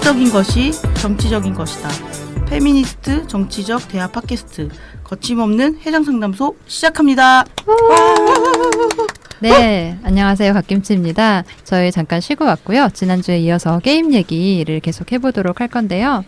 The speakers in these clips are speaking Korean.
철학적인 것이 정치적인 것이다. 페미니스트 정치적 대화 팟캐스트 거침없는 해장상담소 시작합니다. 네, 안녕하세요. 갓김치입니다. 저희 잠깐 쉬고 왔고요. 지난주에 이어서 게임 얘기를 계속 해보도록 할 건데요.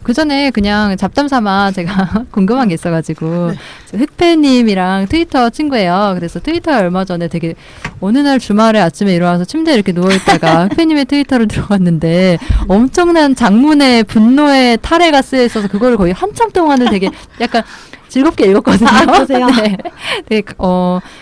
그 전에 그냥 잡담 삼아 제가 궁금한 게 있어가지고, 네. 흑패님이랑 트위터 친구예요. 그래서 트위터에 얼마 전에 되게, 어느 날 주말에 아침에 일어나서 침대에 이렇게 누워있다가 흑패님의 트위터를 들어갔는데, 엄청난 장문의 분노의 타래가 쓰여있어서 그거를 거의 한참 동안을 되게 약간 즐겁게 읽었거든요. 아, 그러세요? 네. 되게,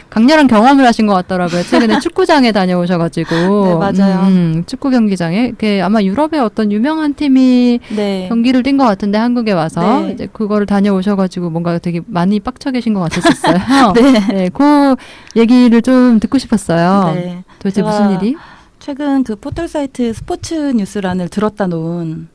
강렬한 경험을 하신 것 같더라고요. 최근에 축구장에 다녀오셔가지고. 네, 맞아요. 축구 경기장에. 그게 아마 유럽의 어떤 유명한 팀이 네. 경기를 뛴 것 같은데 한국에 와서 네. 이제 그거를 다녀오셔가지고 뭔가 되게 많이 빡쳐 계신 것 같았었어요. 네. 네, 그 얘기를 좀 듣고 싶었어요. 네. 도대체 제가 무슨 일이? 최근 그 포털 사이트 스포츠 뉴스란을 들었다 놓은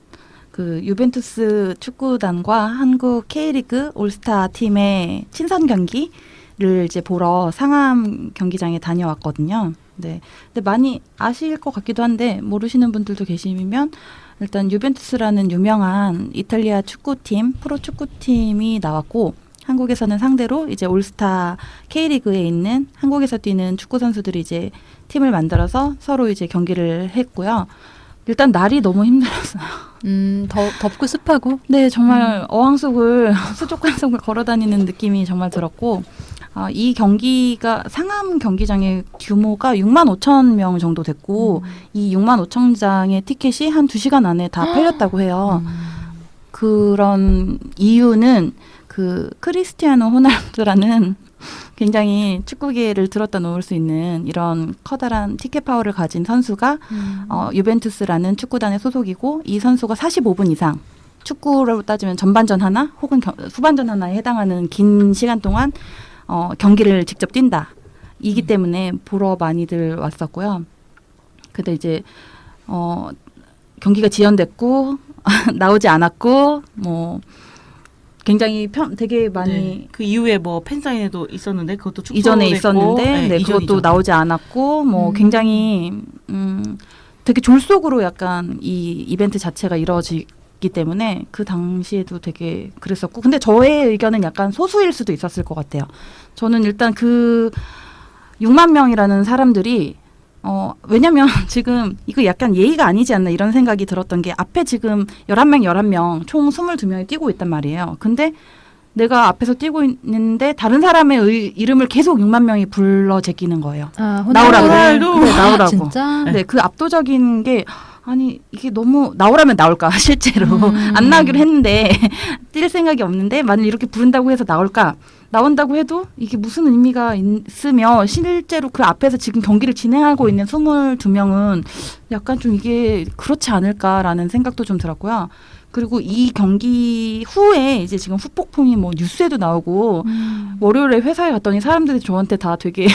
그 유벤투스 축구단과 한국 K리그 올스타 팀의 친선 경기를 이제 보러 상암 경기장에 다녀왔거든요. 네. 근데 많이 아실 것 같기도 한데 모르시는 분들도 계시면 일단 유벤투스라는 유명한 이탈리아 축구팀, 프로 축구팀이 나왔고 한국에서는 상대로 이제 올스타 K리그에 있는 한국에서 뛰는 축구 선수들이 이제 팀을 만들어서 서로 이제 경기를 했고요. 일단 날이 너무 힘들었어요. 덥고 습하고? 네, 정말 어항속을 수족관속을 걸어다니는 느낌이 정말 들었고 이 경기가 상암 경기장의 규모가 6만 5천 명 정도 됐고 이 6만 5천 장의 티켓이 한 2시간 안에 다 팔렸다고 해요. 그런 이유는 그 크리스티아노 호날두라는 굉장히 축구계를 들었다 놓을 수 있는 이런 커다란 티켓 파워를 가진 선수가 유벤투스라는 축구단의 소속이고 이 선수가 45분 이상 축구로 따지면 전반전 하나 혹은 후반전 하나에 해당하는 긴 시간 동안 경기를 직접 뛴다. 이기 때문에 보러 많이들 왔었고요. 근데 이제 경기가 지연됐고 나오지 않았고 뭐 굉장히 되게 많이 네. 그 이후에 뭐 팬사인회도 있었는데 그것도 축소됐고 이전에 있었는데 네, 그것도 나오지 않았고 뭐 굉장히 되게 졸속으로 약간 이 이벤트 자체가 이루어지기 때문에 그 당시에도 되게 그랬었고 근데 저의 의견은 약간 소수일 수도 있었을 것 같아요. 저는 일단 그 6만 명이라는 사람들이 왜냐면 지금 이거 약간 예의가 아니지 않나 이런 생각이 들었던 게 앞에 지금 11명 총 22명이 뛰고 있단 말이에요. 근데 내가 앞에서 뛰고 있는데 다른 사람의 이름을 계속 6만 명이 불러 제끼는 거예요. 나오라고. 네, 나오라고. 진짜? 네, 그 압도적인 게 아니 이게 너무 나오라면 나올까 실제로 안 나오기로 했는데 뛸 생각이 없는데 만약 이렇게 부른다고 해서 나올까 나온다고 해도 이게 무슨 의미가 있으며 실제로 그 앞에서 지금 경기를 진행하고 있는 22명은 약간 좀 이게 그렇지 않을까라는 생각도 좀 들었고요. 그리고 이 경기 후에 이제 지금 후폭풍이 뭐 뉴스에도 나오고 월요일에 회사에 갔더니 사람들이 저한테 다 되게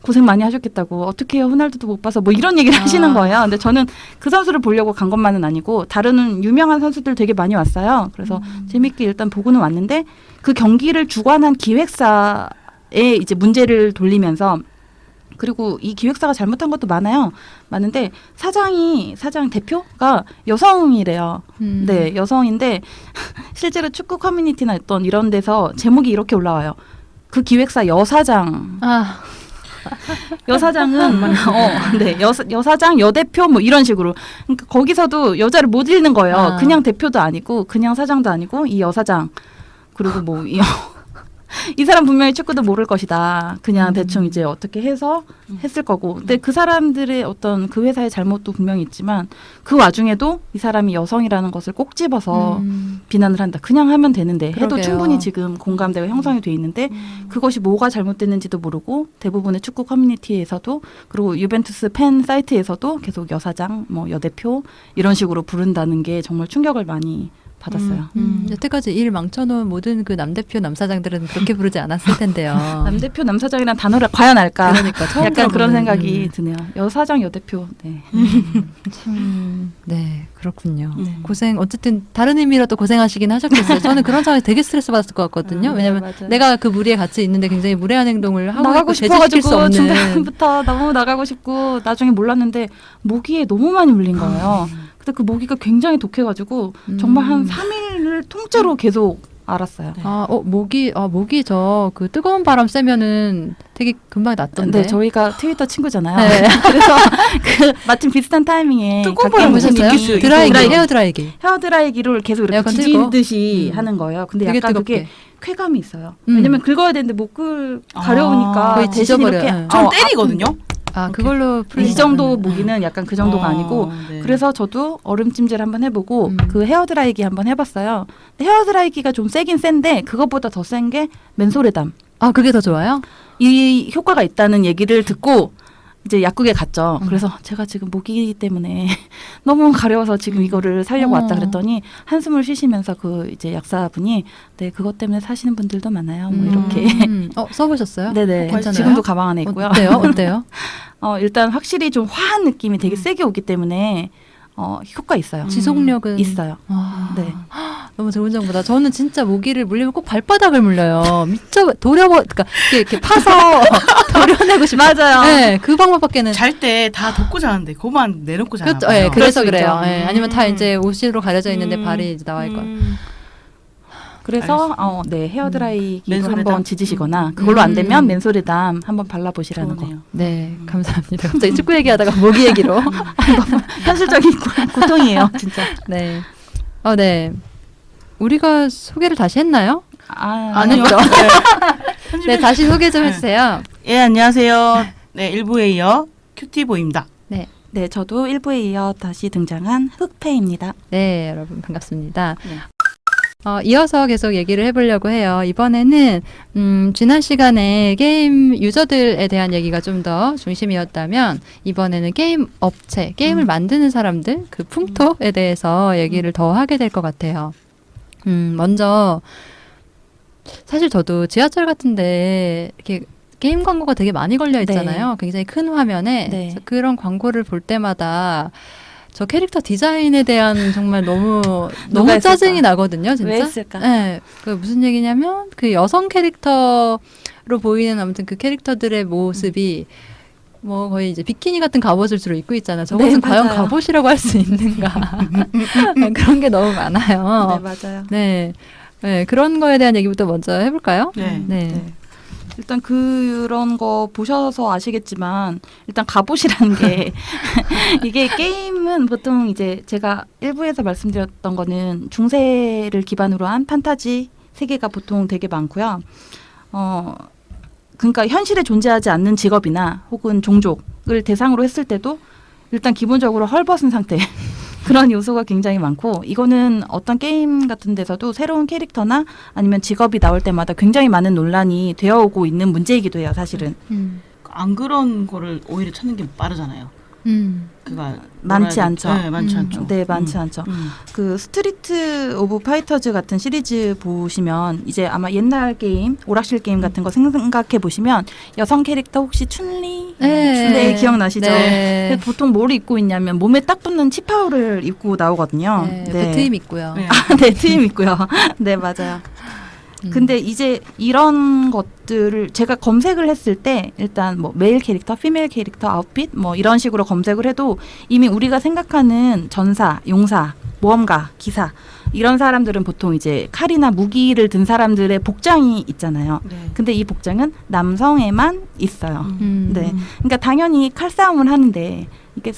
고생 많이 하셨겠다고 어떻게 해요 호날두도 못 봐서 뭐 이런 얘기를 하시는 거예요. 근데 저는 그 선수를 보려고 간 것만은 아니고 다른 유명한 선수들 되게 많이 왔어요. 그래서 재밌게 일단 보고는 왔는데 그 경기를 주관한 기획사에 이제 문제를 돌리면서 그리고 이 기획사가 잘못한 것도 많은데 사장 대표가 여성이래요. 네, 여성인데 실제로 축구 커뮤니티나 어떤 이런 데서 제목이 이렇게 올라와요. 그 기획사 여사장. 여사장은 네, 여사장 여대표 뭐 이런 식으로 그러니까 거기서도 여자를 못 읽는 거예요. 그냥 대표도 아니고 그냥 사장도 아니고 이 여사장 그리고 뭐 이 사람 분명히 축구도 모를 것이다. 그냥 대충 이제 어떻게 해서 했을 거고. 근데 그 사람들의 어떤 그 회사의 잘못도 분명히 있지만 그 와중에도 이 사람이 여성이라는 것을 꼭 집어서 비난을 한다. 그냥 하면 되는데 해도 그러게요. 충분히 지금 공감대가 형성이 돼 있는데 그것이 뭐가 잘못됐는지도 모르고 대부분의 축구 커뮤니티에서도 그리고 유벤투스 팬 사이트에서도 계속 여사장, 뭐 여대표 이런 식으로 부른다는 게 정말 충격을 많이 받았어요. 여태까지 일 망쳐놓은 모든 그 남대표 남사장들은 그렇게 부르지 않았을 텐데요. 남대표 남사장이란 단어를 과연 알까? 그러니까 처음 약간 그런 들어보는, 생각이 드네요. 여사장 여대표. 네. 네, 그렇군요. 네. 고생 어쨌든 다른 의미로도 고생하시긴 하셨겠어요. 저는 그런 상황에 되게 스트레스 받았을 것 같거든요. 왜냐하면 네, 맞아요. 내가 그 무리에 같이 있는데 굉장히 무례한 행동을 하고 나가고 있고 되지킬 수 싶어가지고 없는. 중간부터 너무 나가고 싶고 나중에 몰랐는데 모기에 너무 많이 물린 거예요. 근데 그 모기가 굉장히 독해가지고 정말 한 3일을 통째로 계속 앓았어요. 네. 모기 그 뜨거운 바람 쐬면은 되게 금방 낫던데. 네, 저희가 트위터 친구잖아요. 네. 그래서 그 마침 비슷한 타이밍에 뜨거운 가까이 바람 오신 보셨어요? 분이 드라이기, 헤어 드라이기. 헤어드라이기를 계속 이렇게 에어컨 틀고? 뒤지듯이 하는 거예요. 근데 되게 약간 뜨겁게. 그게 쾌감이 있어요. 음. 왜냐면 긁어야 되는데 목을 가려우니까 거의 대신 지져버려요. 이렇게 네. 좀 때리거든요. 그걸로 이 풀린다. 정도 모기는 약간 그 정도가 아니고 네. 그래서 저도 얼음찜질 한번 해보고 음. 그 헤어드라이기 한번 해봤어요. 근데 헤어드라이기가 좀 세긴 센데 그것보다 더 센 게 맨소레담. 그게 더 좋아요? 이 효과가 있다는 얘기를 듣고 이제 약국에 갔죠. 그래서 제가 지금 모기 때문에 너무 가려워서 지금 이거를 사려고 왔다 그랬더니 한숨을 쉬시면서 그 이제 약사분이 네 그것 때문에 사시는 분들도 많아요. 뭐 이렇게 써보셨어요? 네네 괜찮아요? 지금도 가방 안에 있고요. 어때요? 일단 확실히 좀 화한 느낌이 되게 세게 오기 때문에 효과 있어요. 지속력은 있어요. 네. 네. 너무 좋은 정보다. 저는 진짜 모기를 물리면 꼭 발바닥을 물려요. 그러니까 이렇게 파서 도려내고 싶어요. 맞아요. 네, 그 방법밖에는. 잘 때 다 덮고 자는데 그거만 내놓고 자나 그렇죠. 봐요. 네, 그래서 그럴 수 그래요. 있죠. 네, 아니면 다 이제 옷으로 가려져 있는데 발이 이제 나와 있고. 그래서 네 헤어드라이기로 맨소레담? 한번 지지시거나 그걸로 안 되면 맨소레담 한번 발라보시라는 거. 좋네요. 네, 감사합니다. 갑자기 축구 얘기하다가 모기 얘기로. 현실적인 고통이에요, 진짜. 네. 네. 우리가 소개를 다시 했나요? 안 아니요. 했죠. 네, 다시 소개 좀 해주세요. 예, 안녕하세요. 네, 1부에 이어 큐티보입니다. 네, 저도 1부에 이어 다시 등장한 흑패입니다. 네, 여러분 반갑습니다. 네. 이어서 계속 얘기를 해보려고 해요. 이번에는 지난 시간에 게임 유저들에 대한 얘기가 좀 더 중심이었다면 이번에는 게임 업체, 게임을 만드는 사람들, 그 풍토에 대해서 얘기를 더 하게 될 것 같아요. 먼저 사실 저도 지하철 같은데 이렇게 게임 광고가 되게 많이 걸려 있잖아요. 굉장히 큰 화면에. 네. 그래서 그런 광고를 볼 때마다 저 캐릭터 디자인에 대한 정말 너무 누가 짜증이 했을까? 나거든요, 진짜. 왜 했을까? 네, 그 무슨 얘기냐면 그 여성 캐릭터로 보이는 아무튼 그 캐릭터들의 모습이 뭐 거의 이제 비키니 같은 갑옷을 주로 입고 있잖아요. 저것은 네, 과연 맞아요. 갑옷이라고 할 수 있는가? 그런 게 너무 많아요. 네, 맞아요. 네. 네, 그런 거에 대한 얘기부터 먼저 해볼까요? 네. 네. 일단 그런 거 보셔서 아시겠지만 일단 갑옷이라는 게 이게 게임은 보통 이제 제가 일부에서 말씀드렸던 거는 중세를 기반으로 한 판타지 세계가 보통 되게 많고요. 그러니까 현실에 존재하지 않는 직업이나 혹은 종족을 대상으로 했을 때도 일단 기본적으로 헐벗은 상태 그런 요소가 굉장히 많고 이거는 어떤 게임 같은 데서도 새로운 캐릭터나 아니면 직업이 나올 때마다 굉장히 많은 논란이 되어오고 있는 문제이기도 해요, 사실은. 안 그런 거를 오히려 찾는 게 빠르잖아요. 그가 많지 않죠. 네, 많지 않죠. 네, 많지 않죠. 그 스트리트 오브 파이터즈 같은 시리즈 보시면 이제 아마 옛날 게임, 오락실 게임 같은 거 생각해 보시면 여성 캐릭터 혹시 춘리? 네, 기억나시죠? 네. 보통 뭘 입고 있냐면 몸에 딱 붙는 치파오를 입고 나오거든요. 네, 트임 있고요. 네. 네, 트임 있고요. 네, 맞아요. 근데 이제 이런 것들을 제가 검색을 했을 때 일단 뭐 메일 캐릭터, 피메일 캐릭터, 아웃핏 뭐 이런 식으로 검색을 해도 이미 우리가 생각하는 전사, 용사, 모험가, 기사 이런 사람들은 보통 이제 칼이나 무기를 든 사람들의 복장이 있잖아요. 네. 근데 이 복장은 남성에만 있어요. 음. 네. 그러니까 당연히 칼싸움을 하는데 이게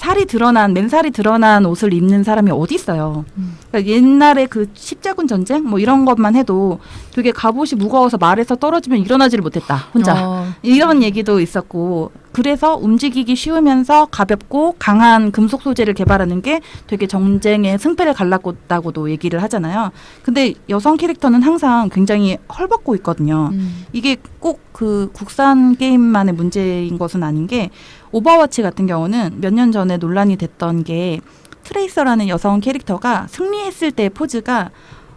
맨살이 드러난 옷을 입는 사람이 어디 있어요. 그러니까 옛날에 그 십자군 전쟁 뭐 이런 것만 해도 되게 갑옷이 무거워서 말에서 떨어지면 일어나지를 못했다. 혼자. 이런 얘기도 있었고 그래서 움직이기 쉬우면서 가볍고 강한 금속 소재를 개발하는 게 되게 전쟁의 승패를 갈랐다고도 얘기를 하잖아요. 근데 여성 캐릭터는 항상 굉장히 헐벗고 있거든요. 이게 꼭 그 국산 게임만의 문제인 것은 아닌 게 오버워치 같은 경우는 몇 년 전에 논란이 됐던 게 트레이서라는 여성 캐릭터가 승리했을 때 포즈가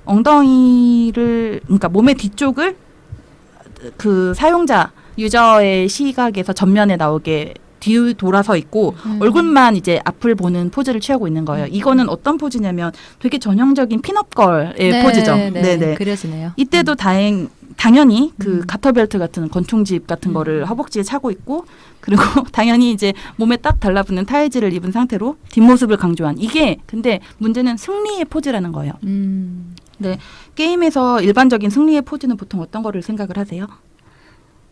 엉덩이를 그러니까 몸의 뒤쪽을 그 사용자 유저의 시각에서 전면에 나오게 뒤 돌아서 있고 얼굴만 이제 앞을 보는 포즈를 취하고 있는 거예요. 이거는 어떤 포즈냐면 되게 전형적인 핀업걸의 포즈죠. 네, 그려지네요. 이때도 당연히 그 가터벨트 같은 권총집 같은 거를 허벅지에 차고 있고 그리고 당연히 이제 몸에 딱 달라붙는 타이즈를 입은 상태로 뒷모습을 강조한 이게 근데 문제는 승리의 포즈라는 거예요. 네, 게임에서 일반적인 승리의 포즈는 보통 어떤 거를 생각을 하세요?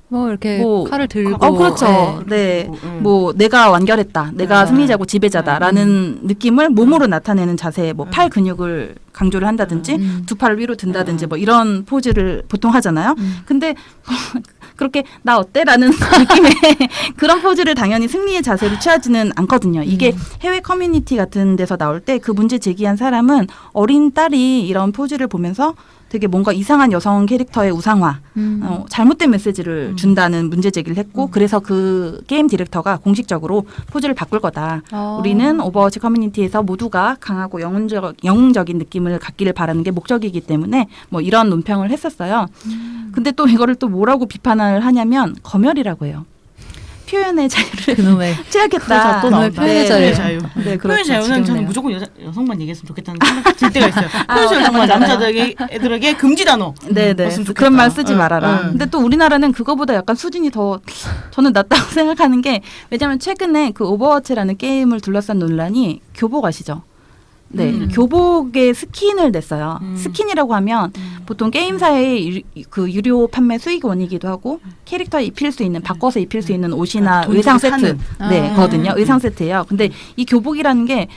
뭐 이렇게 뭐, 칼을 들고 그렇죠. 네. 뭐 내가 완결했다. 내가 승리자고 지배자다라는 느낌을 몸으로 나타내는 자세, 뭐 팔 근육을 강조를 한다든지 두 팔을 위로 든다든지 뭐 이런 포즈를 보통 하잖아요. 근데 그렇게 나 어때라는 느낌의 그런 포즈를 당연히 승리의 자세로 취하지는 않거든요. 이게 해외 커뮤니티 같은 데서 나올 때 그 문제 제기한 사람은 어린 딸이 이런 포즈를 보면서 되게 뭔가 이상한 여성 캐릭터의 우상화, 잘못된 메시지를 준다는 문제 제기를 했고 그래서 그 게임 디렉터가 공식적으로 포즈를 바꿀 거다. 우리는 오버워치 커뮤니티에서 모두가 강하고 영웅적인 느낌을 갖기를 바라는 게 목적이기 때문에 뭐 이런 논평을 했었어요. 근데 또 이거를 또 뭐라고 비판을 하냐면 검열이라고 해요. 표현의 자유를 그놈의 취하겠다. 또 나온다. 표현의 자유. 자유. 네, 표현의 자유는 지겹네요. 저는 무조건 여성만 얘기했으면 좋겠다는 생각 들 때가 있어요. 표현의 자유는 정말 남자들에게 금지 단어. 네네. 그랬으면 좋겠다. 그런 말 쓰지 응, 말아라. 응. 근데 또 우리나라는 그거보다 약간 수준이 더 저는 낮다고 생각하는 게 왜냐하면 최근에 그 오버워치라는 게임을 둘러싼 논란이 교복 아시죠? 네, 교복에 스킨을 냈어요. 스킨이라고 하면 보통 게임사의 그 유료 판매 수익원이기도 하고 캐릭터에 입힐 수 있는 바꿔서 입힐 수 있는 옷이나 돈 의상 주고 세트, 사는. 네, 거든요. 의상 세트예요. 근데 이 교복이라는 게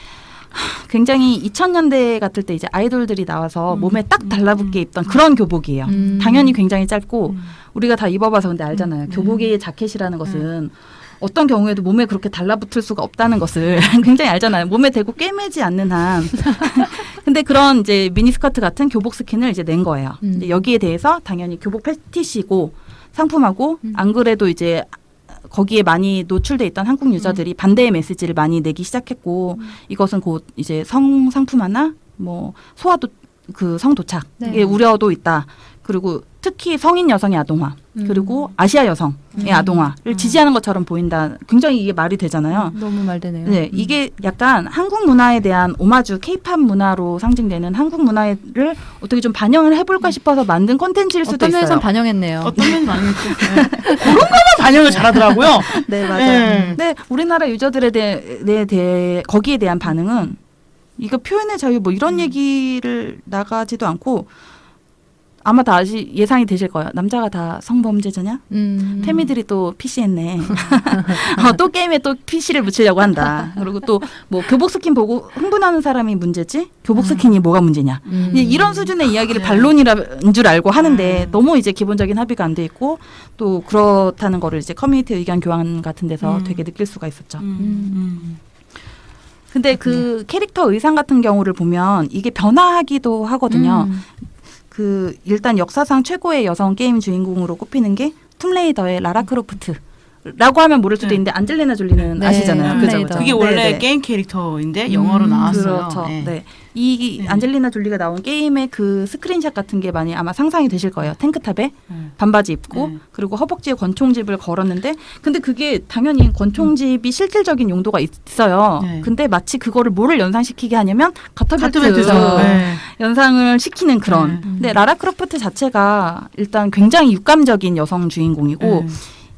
굉장히 2000년대 같을 때 이제 아이돌들이 나와서 몸에 딱 달라붙게 입던 그런 교복이에요. 당연히 굉장히 짧고 우리가 다 입어봐서 근데 알잖아요. 교복의 자켓이라는 것은 어떤 경우에도 몸에 그렇게 달라붙을 수가 없다는 것을 굉장히 알잖아요. 몸에 대고 꿰매지 않는 한. 근데 그런 이제 미니스커트 같은 교복 스킨을 이제 낸 거예요. 이제 여기에 대해서 당연히 교복 패티시고 상품하고 안 그래도 이제 거기에 많이 노출돼 있던 한국 유저들이 반대의 메시지를 많이 내기 시작했고 이것은 곧 이제 성 상품화나 뭐 소아도 그 성도착의 네. 우려도 있다. 그리고 특히 성인 여성의 아동화 그리고 아시아 여성의 아동화를 지지하는 것처럼 보인다. 굉장히 이게 말이 되잖아요. 너무 말되네요. 네, 이게 약간 한국 문화에 대한 오마주, 케이팝 문화로 상징되는 한국 문화를 어떻게 좀 반영을 해볼까 싶어서 만든 콘텐츠일 수도 어떤 있어요. 면에선 반영했네요. 어떤 면이 반영했죠. 그런 거만 반영을 잘하더라고요. 네, 맞아요. 네. 근데 우리나라 유저들에 대해 거기에 대한 반응은 이거 표현의 자유 뭐 이런 얘기를 나가지도 않고 아마 다 예상이 되실 거예요. 남자가 다 성범죄자냐? 태미들이 또 PC했네. 또 게임에 또 PC를 붙이려고 한다. 그리고 또 뭐 교복 스킨 보고 흥분하는 사람이 문제지? 교복 스킨이 뭐가 문제냐? 이런 수준의 이야기를 반론이라는 줄 알고 하는데 너무 이제 기본적인 합의가 안 돼 있고 또 그렇다는 거를 이제 커뮤니티 의견 교환 같은 데서 되게 느낄 수가 있었죠. 근데 그 캐릭터 의상 같은 경우를 보면 이게 변화하기도 하거든요. 그 일단 역사상 최고의 여성 게임 주인공으로 꼽히는 게 툼레이더의 라라 크로프트라고 하면 모를 수도 네. 있는데 안젤리나 졸리는 네, 아시잖아요. 그죠? 툼레이더. 그죠? 그게 원래 네, 네. 게임 캐릭터인데 영어로 나왔어요. 그렇죠. 네. 네. 이 네. 안젤리나 졸리가 나온 게임의 그 스크린샷 같은 게 많이 아마 상상이 되실 거예요. 탱크탑에 반바지 입고 네. 그리고 허벅지에 권총집을 걸었는데 근데 그게 당연히 권총집이 실질적인 용도가 있어요. 네. 근데 마치 그거를 뭐를 연상시키게 하냐면 가터벨트 가트벨트죠. 네. 연상을 시키는 그런. 네. 근데 라라 크로프트 자체가 일단 굉장히 육감적인 여성 주인공이고 네.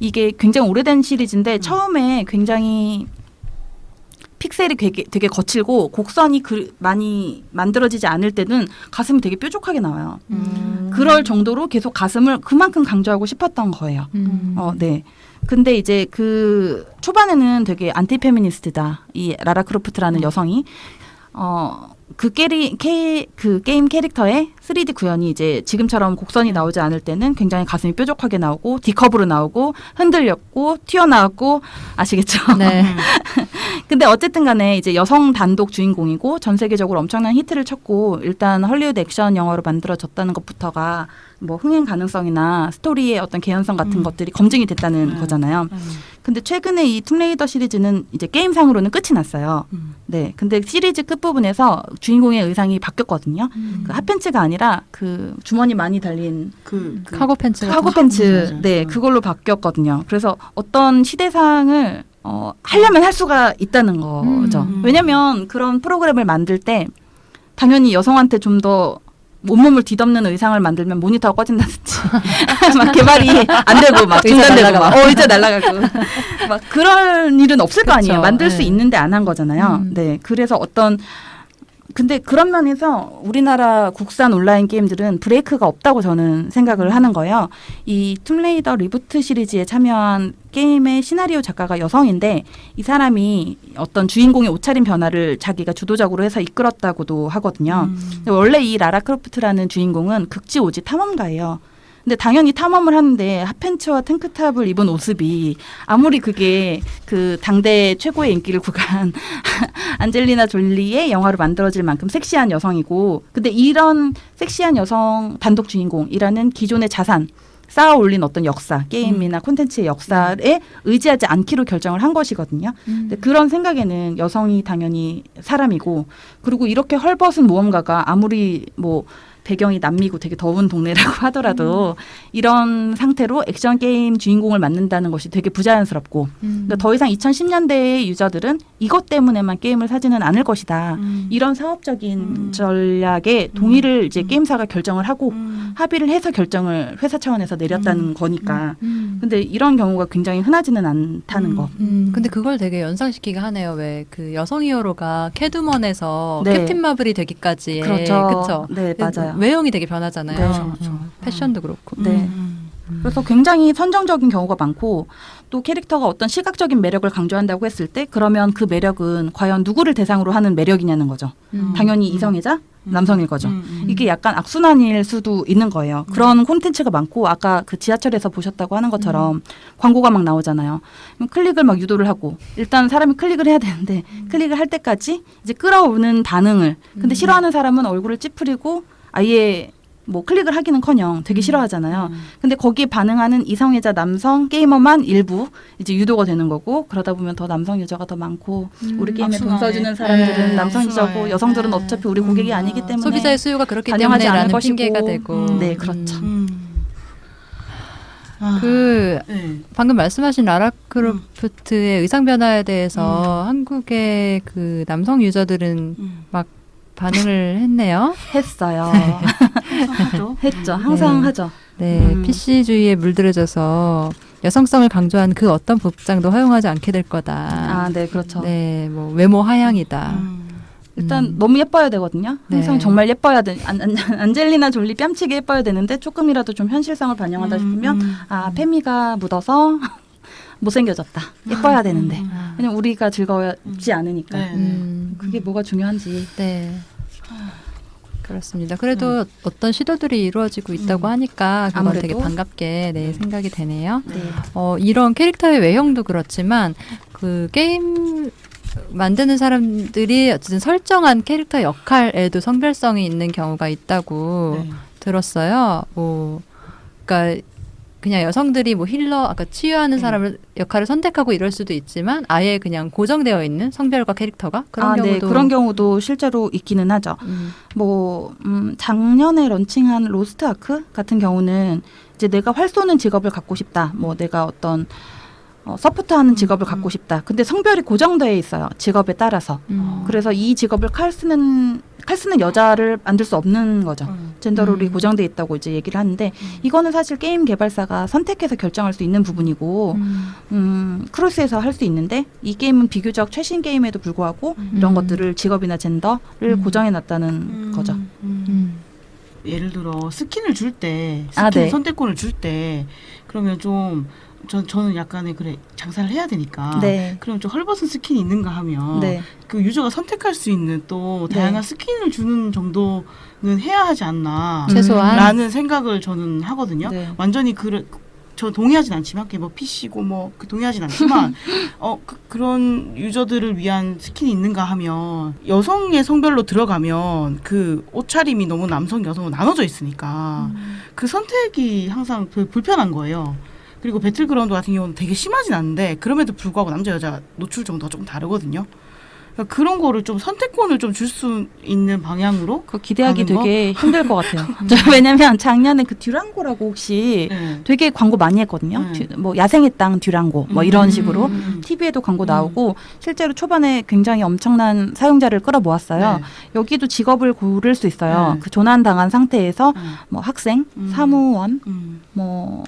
이게 굉장히 오래된 시리즈인데 처음에 굉장히 픽셀이 되게 거칠고 곡선이 많이 만들어지지 않을 때는 가슴이 되게 뾰족하게 나와요. 그럴 정도로 계속 가슴을 그만큼 강조하고 싶었던 거예요. 네. 근데 이제 그 초반에는 되게 안티 페미니스트다. 이 라라 크로프트라는 여성이 그 게임 캐릭터의 3D 구현이 이제 지금처럼 곡선이 나오지 않을 때는 굉장히 가슴이 뾰족하게 나오고 D컵으로 나오고 흔들렸고 튀어나왔고 아시겠죠? 네. 근데 어쨌든 간에 이제 여성 단독 주인공이고 전 세계적으로 엄청난 히트를 쳤고 일단 헐리우드 액션 영화로 만들어졌다는 것부터가 뭐 흥행 가능성이나 스토리의 어떤 개연성 같은 것들이 검증이 됐다는 거잖아요. 근데 최근에 이 툼레이더 시리즈는 이제 게임상으로는 끝이 났어요. 네. 근데 시리즈 끝부분에서 주인공의 의상이 바뀌었거든요. 그 핫팬츠가 아니라 그 주머니 많이 달린 카고 팬츠. 카고 팬츠. 맞아요. 네. 그걸로 바뀌었거든요. 그래서 어떤 시대상을 하려면 할 수가 있다는 거죠. 왜냐면 그런 프로그램을 만들 때 당연히 여성한테 좀 더 온몸을 뒤덮는 의상을 만들면 모니터가 꺼진다든지 막 개발이 안 되고 막 의자 중단되고 날아가고. 막 의자 날아가고 막 그런 일은 없을 거 아니에요. 그쵸. 만들 수 네. 있는데 안 한 거잖아요. 네, 그래서 근데 그런 면에서 우리나라 국산 온라인 게임들은 브레이크가 없다고 저는 생각을 하는 거예요. 이 툼레이더 리부트 시리즈에 참여한 게임의 시나리오 작가가 여성인데 이 사람이 어떤 주인공의 옷차림 변화를 자기가 주도적으로 해서 이끌었다고도 하거든요. 근데 원래 이 라라 크로프트라는 주인공은 극지오지 탐험가예요. 근데 당연히 탐험을 하는데 핫팬츠와 탱크탑을 입은 모습이 아무리 그게 그 당대 최고의 인기를 구간 안젤리나 졸리의 영화로 만들어질 만큼 섹시한 여성이고 근데 이런 섹시한 여성 단독 주인공이라는 기존의 자산 쌓아 올린 어떤 역사, 게임이나 콘텐츠의 역사에 의지하지 않기로 결정을 한 것이거든요. 근데 그런 생각에는 여성이 당연히 사람이고 그리고 이렇게 헐벗은 모험가가 아무리 뭐 배경이 남미고 되게 더운 동네라고 하더라도 이런 상태로 액션 게임 주인공을 맡는다는 것이 되게 부자연스럽고 그러니까 더 이상 2010년대의 유저들은 이것 때문에만 게임을 사지는 않을 것이다. 이런 사업적인 전략에 동의를 이제 게임사가 결정을 하고 합의를 해서 결정을 회사 차원에서 내렸다는 거니까. 근데 이런 경우가 굉장히 흔하지는 않다는 거. 근데 그걸 되게 연상시키게 하네요. 왜 그 여성 히어로가 캐드먼에서 네. 캡틴 마블이 되기까지의 그렇죠. 그쵸? 네, 맞아요. 외형이 되게 변하잖아요. 네, 그렇죠. 패션도 그렇고. 네. 그래서 굉장히 선정적인 경우가 많고 또 캐릭터가 어떤 시각적인 매력을 강조한다고 했을 때 그러면 그 매력은 과연 누구를 대상으로 하는 매력이냐는 거죠. 당연히 이성이자 남성일 거죠. 이게 약간 악순환일 수도 있는 거예요. 그런 콘텐츠가 많고 아까 그 지하철에서 보셨다고 하는 것처럼 광고가 막 나오잖아요. 그럼 클릭을 막 유도를 하고 일단 사람이 클릭을 해야 되는데 클릭을 할 때까지 이제 끌어오는 반응을 근데 싫어하는 사람은 얼굴을 찌푸리고 아예 뭐 클릭을 하기는커녕 되게 싫어하잖아요. 근데 거기에 반응하는 이성애자 남성 게이머만 일부 이제 유도가 되는 거고 그러다 보면 더 남성 유저가 더 많고 우리 게임에 돈 악순환에. 써주는 사람들은 네, 남성 유저고 악순환에. 여성들은 네. 어차피 우리 고객이 아니기 때문에 소비자의 수요가 그렇기 반영하지 않을 때문에라는 것이고. 핑계가 되고. 네, 그렇죠. 그 네. 방금 말씀하신 라라 크로프트의 의상 변화에 대해서 한국의 그 남성 유저들은 막 반응을 했네요. 했어요. 하죠. 했죠. 항상 네. 하죠. 네, PC주의에 물들여져서 여성성을 강조한 그 어떤 복장도 허용하지 않게 될 거다. 아, 네, 그렇죠. 네, 뭐 외모 하향이다. 일단 너무 예뻐야 되거든요. 항상 네. 정말 예뻐야 돼. 안젤리나 졸리 뺨치게 예뻐야 되는데 조금이라도 좀 현실성을 반영하다 싶으면 아 페미가 묻어서 못생겨졌다. 예뻐야 되는데 그냥 우리가 즐거워지 않으니까 네. 그게 뭐가 중요한지. 네. 그렇습니다. 그래도 어떤 시도들이 이루어지고 있다고 하니까 그건 아무래도. 되게 반갑게 생각이 되네요. 네. 이런 캐릭터의 외형도 그렇지만 그 게임 만드는 사람들이 어쨌든 설정한 캐릭터 역할에도 성별성이 있는 경우가 있다고 네. 들었어요. 그러니까 그냥 여성들이 뭐 힐러, 아까 치유하는 사람을 역할을 선택하고 이럴 수도 있지만 아예 그냥 고정되어 있는 성별과 캐릭터가 그런 경우도 네, 그런 경우도 실제로 있기는 하죠. 작년에 런칭한 로스트 아크 같은 경우는 이제 내가 활 쏘는 직업을 갖고 싶다. 뭐 내가 어떤 서포트하는 직업을 갖고 싶다. 근데 성별이 고정되어 있어요. 직업에 따라서. 그래서 이 직업을 칼 쓰는 여자를 만들 수 없는 거죠. 젠더롤이 고정돼 있다고 이제 얘기를 하는데 이거는 사실 게임 개발사가 선택해서 결정할 수 있는 부분이고 크로스에서 할 수 있는데 이 게임은 비교적 최신 게임에도 불구하고 이런 것들을 직업이나 젠더를 고정해 놨다는 거죠. 예를 들어 스킨을 줄 때 아, 스킨 네. 선택권을 줄 때 그러면 좀 저는 약간의 그래 장사를 해야 되니까 네. 그럼 좀 헐벗은 스킨이 있는가 하면 네. 그 유저가 선택할 수 있는 또 다양한 네. 스킨을 주는 정도는 해야 하지 않나 최소한 라는 생각을 저는 하거든요. 네. 완전히 저 동의하진 않지만 그게 뭐 PC고 뭐 동의하진 않지만 그런 유저들을 위한 스킨이 있는가 하면 여성의 성별로 들어가면 그 옷차림이 너무 남성 여성으로 나눠져 있으니까 그 선택이 항상 불편한 거예요. 그리고 배틀그라운드 같은 경우는 되게 심하진 않은데 그럼에도 불구하고 남자 여자 노출 정도가 조금 다르거든요. 그러니까 그런 거를 좀 선택권을 좀 줄 수 있는 방향으로. 그거 기대하기 가는 거? 되게 힘들 것 같아요. 왜냐면 작년에 그 듀랑고라고 혹시 네. 되게 광고 많이 했거든요. 뭐 야생의 땅 듀랑고 뭐 이런 식으로 TV에도 광고 나오고 실제로 초반에 굉장히 엄청난 사용자를 끌어모았어요. 네. 여기도 직업을 고를 수 있어요. 네. 그 조난 당한 상태에서 뭐 학생, 사무원, 뭐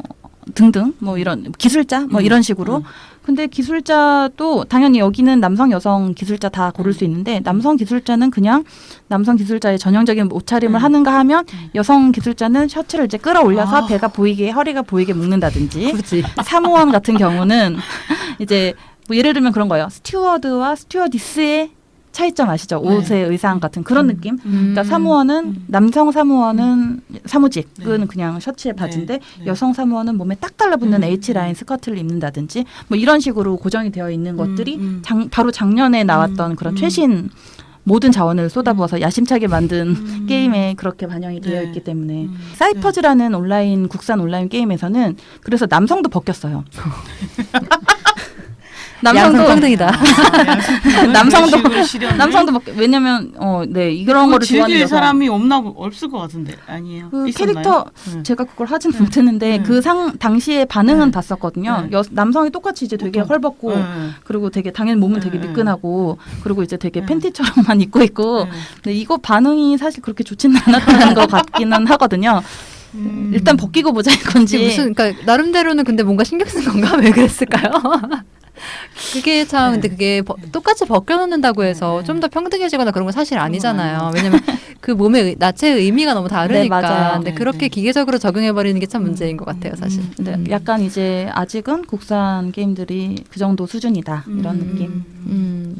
등등 뭐 이런 기술자 뭐 이런 식으로. 근데 기술자도 당연히 여기는 남성 여성 기술자 다 고를 수 있는데 남성 기술자는 그냥 남성 기술자의 전형적인 옷차림을 하는가 하면 여성 기술자는 셔츠를 이제 끌어올려서 아. 배가 보이게 허리가 보이게 묶는다든지 굳이. 사무원 같은 경우는 이제 뭐 예를 들면 그런 거예요. 스튜어드와 스튜어디스의 차이점 아시죠? 네. 옷의 의상 같은 그런 느낌. 음. 그러니까 사무원은 남성 사무원은 사무직은 네. 그냥 셔츠에 바지인데 네. 여성 사무원은 몸에 딱 달라붙는 H라인 스커트를 입는다든지 뭐 이런 식으로 고정이 되어 있는 것들이 바로 작년에 나왔던 그런 최신 모든 자원을 쏟아부어서 야심차게 만든 게임에 그렇게 반영이 되어 네. 있기 때문에 사이퍼즈라는 온라인 국산 온라인 게임에서는 그래서 남성도 벗겼어요. 양성 평등이다. 남성도 왜냐면 네 이런 거를 좋아하는 즐길 여성 사람이 없을 것 같은데 아니에요. 그 있었나요? 캐릭터 제가 그걸 하진 못했는데 그 당시에 반응은 네. 봤었거든요. 네. 남성이 똑같이 이제 되게 헐벗고 네. 그리고 되게 당연히 몸은 되게 네. 미끈하고 그리고 이제 되게 네. 팬티처럼만 입고 있고 네. 근데 이거 반응이 사실 그렇게 좋지는 않았다는 것 같기는 하거든요. 일단 벗기고 보자 이건지. 이게 무슨 그러니까 나름대로는 근데 뭔가 신경 쓴 건가 왜 그랬을까요? 그게 참 근데 그게 똑같이 벗겨놓는다고 해서 좀 더 평등해지거나 그런 건 사실 아니잖아요. 왜냐면 그 몸의 나체의 의미가 너무 다르니까. 네, 맞아요. 근데 그렇게 기계적으로 적용해버리는 게 참 문제인 것 같아요, 사실. 근데 약간 이제 아직은 국산 게임들이 그 정도 수준이다 이런 느낌.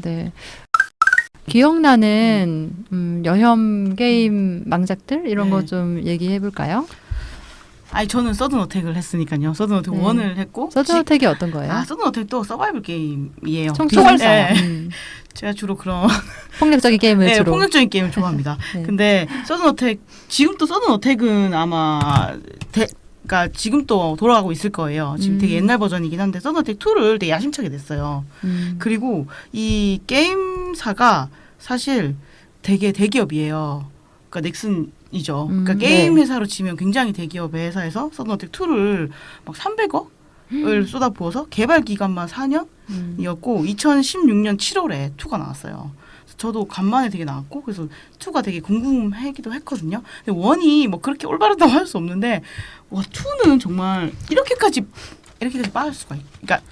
네. 기억나는 여혐 게임 망작들 이런 네. 거 좀 얘기해 볼까요? 아니 저는 서든 어택을 했으니까요. 서든 어택 네. 1을 했고 서든어택이 어떤 거예요? 서든 어택도 서바이벌 게임이에요. 총총을 네. 쏴요. 제가 주로 그런 폭력적인 게임을 네, 주로. 폭력적인 게임을 좋아합니다. 네. 근데 서든 어택 지금도 서든 어택은 아마 그러니까 지금 또 돌아가고 있을 거예요. 지금 되게 옛날 버전이긴 한데 서든 어택 2를 되게 야심차게 냈어요. 그리고 이 게임사가 사실 되게 대기업이에요. 그러니까 넥슨이죠. 그러니까 게임 네. 회사로 치면 굉장히 대기업 회사에서 서든 어택 2를 막 300억을 쏟아부어서 개발 기간만 4년이었고 2016년 7월에 2가 나왔어요. 그래서 저도 간만에 되게 나왔고 그래서 2가 되게 궁금하기도 했거든요. 근데 1이 뭐 그렇게 올바르다고 할 수 없는데 와 2는 정말 이렇게까지 빠질 수가 그러니까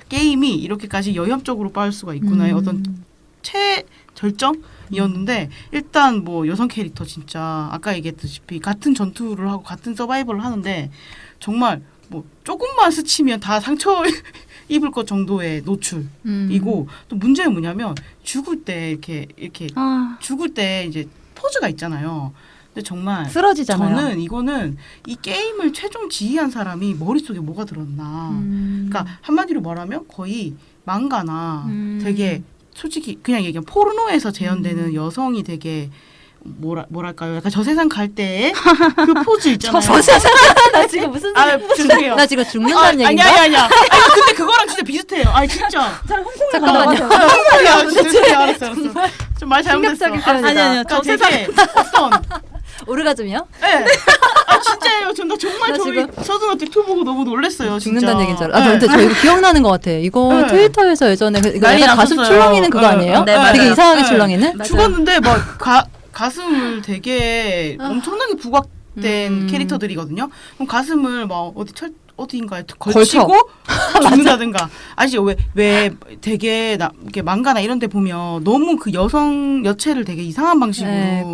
게임이 이렇게까지 여혐적으로 빠질 수가 있구나의 어떤 최절정이었는데 일단 뭐 여성 캐릭터 진짜 아까 얘기했다시피 같은 전투를 하고 같은 서바이벌을 하는데 정말 뭐 조금만 스치면 다 상처 입을 것 정도의 노출이고 또 문제는 뭐냐면 죽을 때 이렇게 죽을 때 이제 포즈가 있잖아요. 근데 정말 쓰러지잖아요. 저는 이거는 이 게임을 최종 지휘한 사람이 머릿속에 뭐가 들었나. 그러니까 한마디로 말하면 거의 망가나 되게 솔직히 그냥 얘기하면 포르노에서 재현되는 여성이 되게 뭐랄까요? 약간 저 세상 갈 때의 그 포즈 있잖아요. 저 세상 나 지금 무슨 죄송해요. 나 지금 죽는다는 아니야. 얘기인가? 근데 그거랑 진짜 비슷해요. 아니 진짜. 잠깐만요. 죄송해요. 알았어. 좀 말 잘못했어. 충격적인 표현이다. 아니요. 저 되게 어떤 오르가즘이요? 네. 진짜예요. 나 정말 나 저희 지금 서든어택 2 보고 너무 놀랐어요. 죽는다는 얘기인 줄 진짜. 알아. 근데 저 이거 기억나는 것 같아. 이거 네. 트위터에서 예전에 이거 난리 약간 가슴 났었어요. 출렁이는 그거 아니에요? 네, 맞아요. 되게 이상하게 네. 출렁이는? 맞아요. 죽었는데 막 가슴을 되게 엄청나게 부각된 캐릭터들이거든요. 그럼 가슴을 막 어디인가에 걸치고 죽는다든가. 아시죠? 왜 되게 이렇게 망가나 이런 데 보면 너무 그 여성 여체를 되게 이상한 방식으로 네.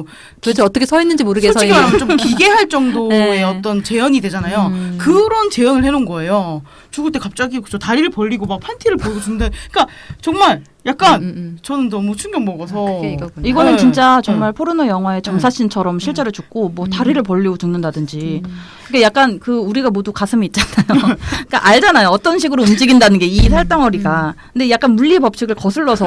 도대체 어떻게 서 있는지 모르게 서 솔직히 있는. 말하면 좀 기괴할 정도의 네. 어떤 재현이 되잖아요. 그런 재현을 해놓은 거예요. 죽을 때 갑자기 저 다리를 벌리고 막 판티를 벌고 죽는다. 그러니까 정말 약간 저는 너무 충격 먹어서 그게 이거구나. 이거는 네. 진짜 정말 포르노 영화의 정사씬처럼 실제로 죽고 뭐 다리를 벌리고 죽는다든지. 그러니까 약간 그 우리가 모두 가슴이 있잖아요. 그러니까 알잖아요. 어떤 식으로 움직인다는 게 이 살덩어리가. 근데 약간 물리 법칙을 거슬러서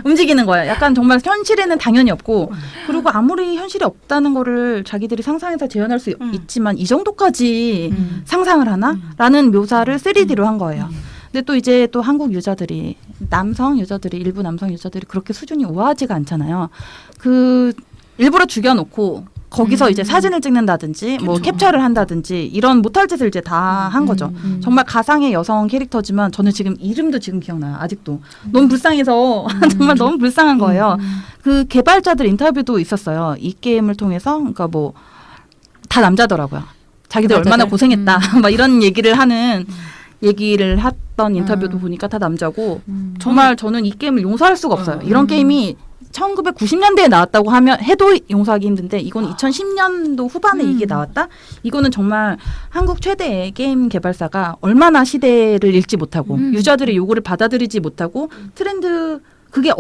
움직이는 거예요. 약간 정말 현실에는 당연히 없고 그리고 아무리 현실에 없다는 거를 자기들이 상상해서 재현할 수 있지만 이 정도까지 상상을 하나? 라는 묘사를 3D로 한 거예요. 근데 또 이제 또 한국 유저들이 남성 유저들이 일부 남성 유저들이 그렇게 수준이 우아하지가 않잖아요. 그 일부러 죽여놓고 거기서 이제 사진을 찍는다든지 뭐 그쵸. 캡처를 한다든지 이런 못할 짓을 이제 다 한 거죠. 정말 가상의 여성 캐릭터지만 저는 지금 이름도 지금 기억나요. 아직도 너무 불쌍해서 정말 너무 불쌍한 거예요. 그 개발자들 인터뷰도 있었어요. 이 게임을 통해서 그러니까 뭐 다 남자더라고요. 자기들 개발자들? 얼마나 고생했다 막 이런 얘기를 했던 인터뷰도 보니까 다 남자고 정말 저는 이 게임을 용서할 수가 없어요. 이런 게임이 1990년대에 나왔다고 해도 용서하기 힘든데 이건 2010년도 후반에 이게 나왔다? 이거는 정말 한국 최대의 게임 개발사가 얼마나 시대를 읽지 못하고 유저들의 요구를 받아들이지 못하고 트렌드 그게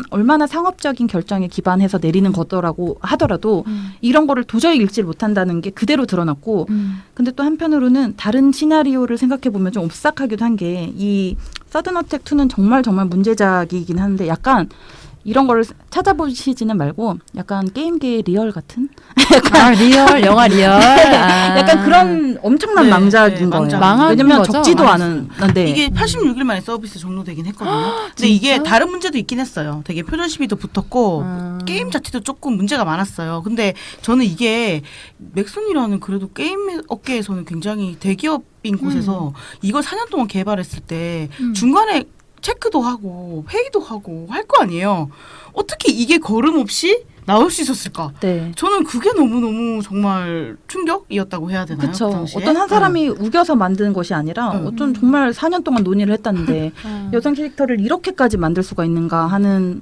얼마나 상업적인 결정에 기반해서 내리는 거더라고 하더라도 이런 거를 도저히 읽지 못한다는 게 그대로 드러났고 근데 또 한편으로는 다른 시나리오를 생각해 보면 좀 옵싹하기도 한 게 이 서든 어택 2는 정말 약이긴 한데 약간 이런 거를 찾아보시지는 말고 약간 게임계의 리얼 같은 리얼 영화 리얼 약간 그런 엄청난 네, 망작인 네, 거예요. 망작. 망한 왜냐면 거죠? 적지도 망했어요. 않은데 이게 86일 만에 서비스 종료되긴 했거든요. 근데 이게 다른 문제도 있긴 했어요. 되게 표절 시비도 붙었고 게임 자체도 조금 문제가 많았어요. 근데 저는 이게 맥슨이라는 그래도 게임 업계에서는 굉장히 대기업인 곳에서 이걸 4년 동안 개발했을 때 중간에 체크도 하고 회의도 하고 할 거 아니에요. 어떻게 이게 걸음 없이 나올 수 있었을까? 네. 저는 그게 너무너무 정말 충격이었다고 해야 되나요? 그렇죠. 그 당시에? 어떤 한 사람이 우겨서 만든 것이 아니라 어떤 정말 4년 동안 논의를 했다는데 여성 캐릭터를 이렇게까지 만들 수가 있는가 하는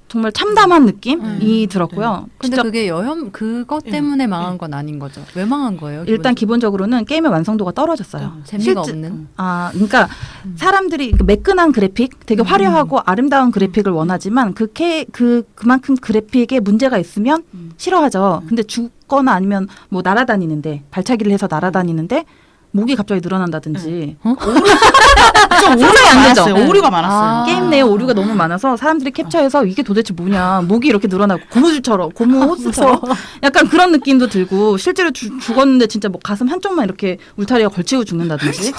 정말 참담한 느낌이 들었고요. 근데 진짜 그게 그것 때문에 망한 건 아닌 거죠. 왜 망한 거예요? 일단 기본적으로는 게임의 완성도가 떨어졌어요. 재미가 없는. 그러니까 사람들이 매끈한 그래픽, 되게 화려하고 아름다운 그래픽을 원하지만 그만큼 그래픽에 문제가 있으면 싫어하죠. 근데 죽거나 아니면 뭐 날아다니는데 발차기를 해서 날아다니는데 목이 갑자기 늘어난다든지 좀 오류가 안 되죠. 많았어요. 오류가 많았어요. 아. 게임 내에 오류가 너무 많아서 사람들이 캡처해서 이게 도대체 뭐냐 목이 이렇게 늘어나고 고무 호스처럼 약간 그런 느낌도 들고 실제로 죽었는데 진짜 뭐 가슴 한쪽만 이렇게 울타리가 걸치고 죽는다든지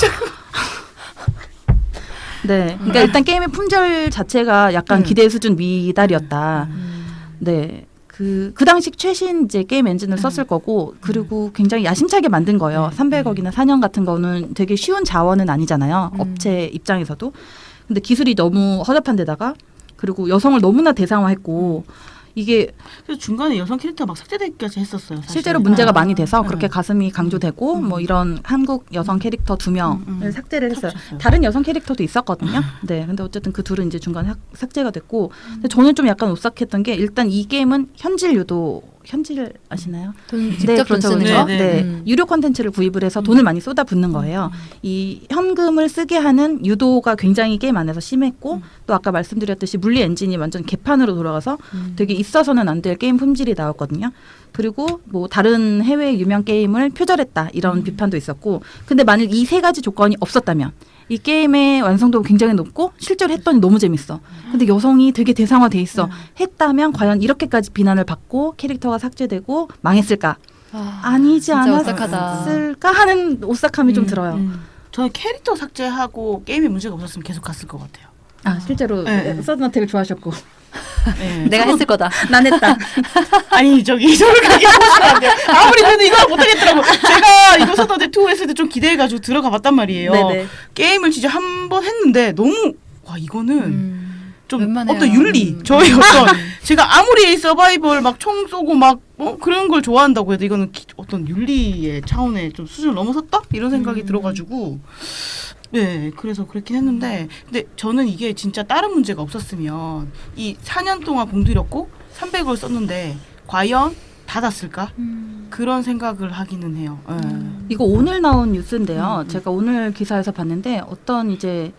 네, 그러니까 일단 게임의 품질 자체가 약간 기대 수준 미달이었다. 네. 그 당시 최신 이제 게임 엔진을 썼을 거고 그리고 굉장히 야심차게 만든 거예요. 300억이나 4년 같은 거는 되게 쉬운 자원은 아니잖아요. 업체 입장에서도. 근데 기술이 너무 허접한 데다가 그리고 여성을 너무나 대상화했고 이게 그래서 중간에 여성 캐릭터 막 삭제되기까지 했었어요. 사실. 실제로 문제가 많이 돼서 네. 그렇게 가슴이 강조되고 뭐 이런 한국 여성 캐릭터 2명을 삭제를 했어요. 삭제했어요. 다른 여성 캐릭터도 있었거든요. 네, 근데 어쨌든 그 둘은 이제 중간에 삭제가 됐고 근데 저는 좀 약간 오싹했던 게 일단 이 게임은 현질 아시나요? 직접 돈 쓰는 그렇죠. 거? 네, 네, 유료 콘텐츠를 구입을 해서 돈을 많이 쏟아붓는 거예요. 이 현금을 쓰게 하는 유도가 굉장히 게임 안에서 심했고 또 아까 말씀드렸듯이 물리 엔진이 완전 개판으로 돌아가서 되게 있어서는 안 될 게임 품질이 나왔거든요. 그리고 뭐 다른 해외 유명 게임을 표절했다 이런 비판도 있었고 근데 만일 이 세 가지 조건이 없었다면 이 게임의 완성도가 굉장히 높고 실제로 했더니 너무 재밌어. 근데 여성이 되게 대상화돼 있어. 했다면 과연 이렇게까지 비난을 받고 캐릭터가 삭제되고 망했을까? 아니지 진짜 오싹하다. 않았을까 하는 오싹함이 좀 들어요. 저는 캐릭터 삭제하고 게임에 문제가 없었으면 계속 갔을 것 같아요. 아 실제로 네. 서든어택을 좋아하셨고 네. 내가 했을 거다. 난 했다. 아니 저기 저를 그렇게 보시면 안 돼요. 아무리 그래도 이걸 못하겠더라고. 제가 이거 서든어택 2 했을 때 좀 기대해가지고 들어가 봤단 말이에요. 네네. 게임을 진짜 한 번 했는데 너무 와 이거는 좀 웬만해요. 어떤 윤리 저희 어떤 제가 아무리 서바이벌 막 총 쏘고 막 그런 걸 좋아한다고 해도 이거는 어떤 윤리의 차원의 좀 수준을 넘어섰다 이런 생각이 들어가지고 네 그래서 그렇긴 했는데 근데 저는 이게 진짜 다른 문제가 없었으면 이 4년 동안 공들였고 300을 썼는데 과연 닫았을까 그런 생각을 하기는 해요. 이거 오늘 나온 뉴스인데요. 제가 오늘 기사에서 봤는데 어떤 이제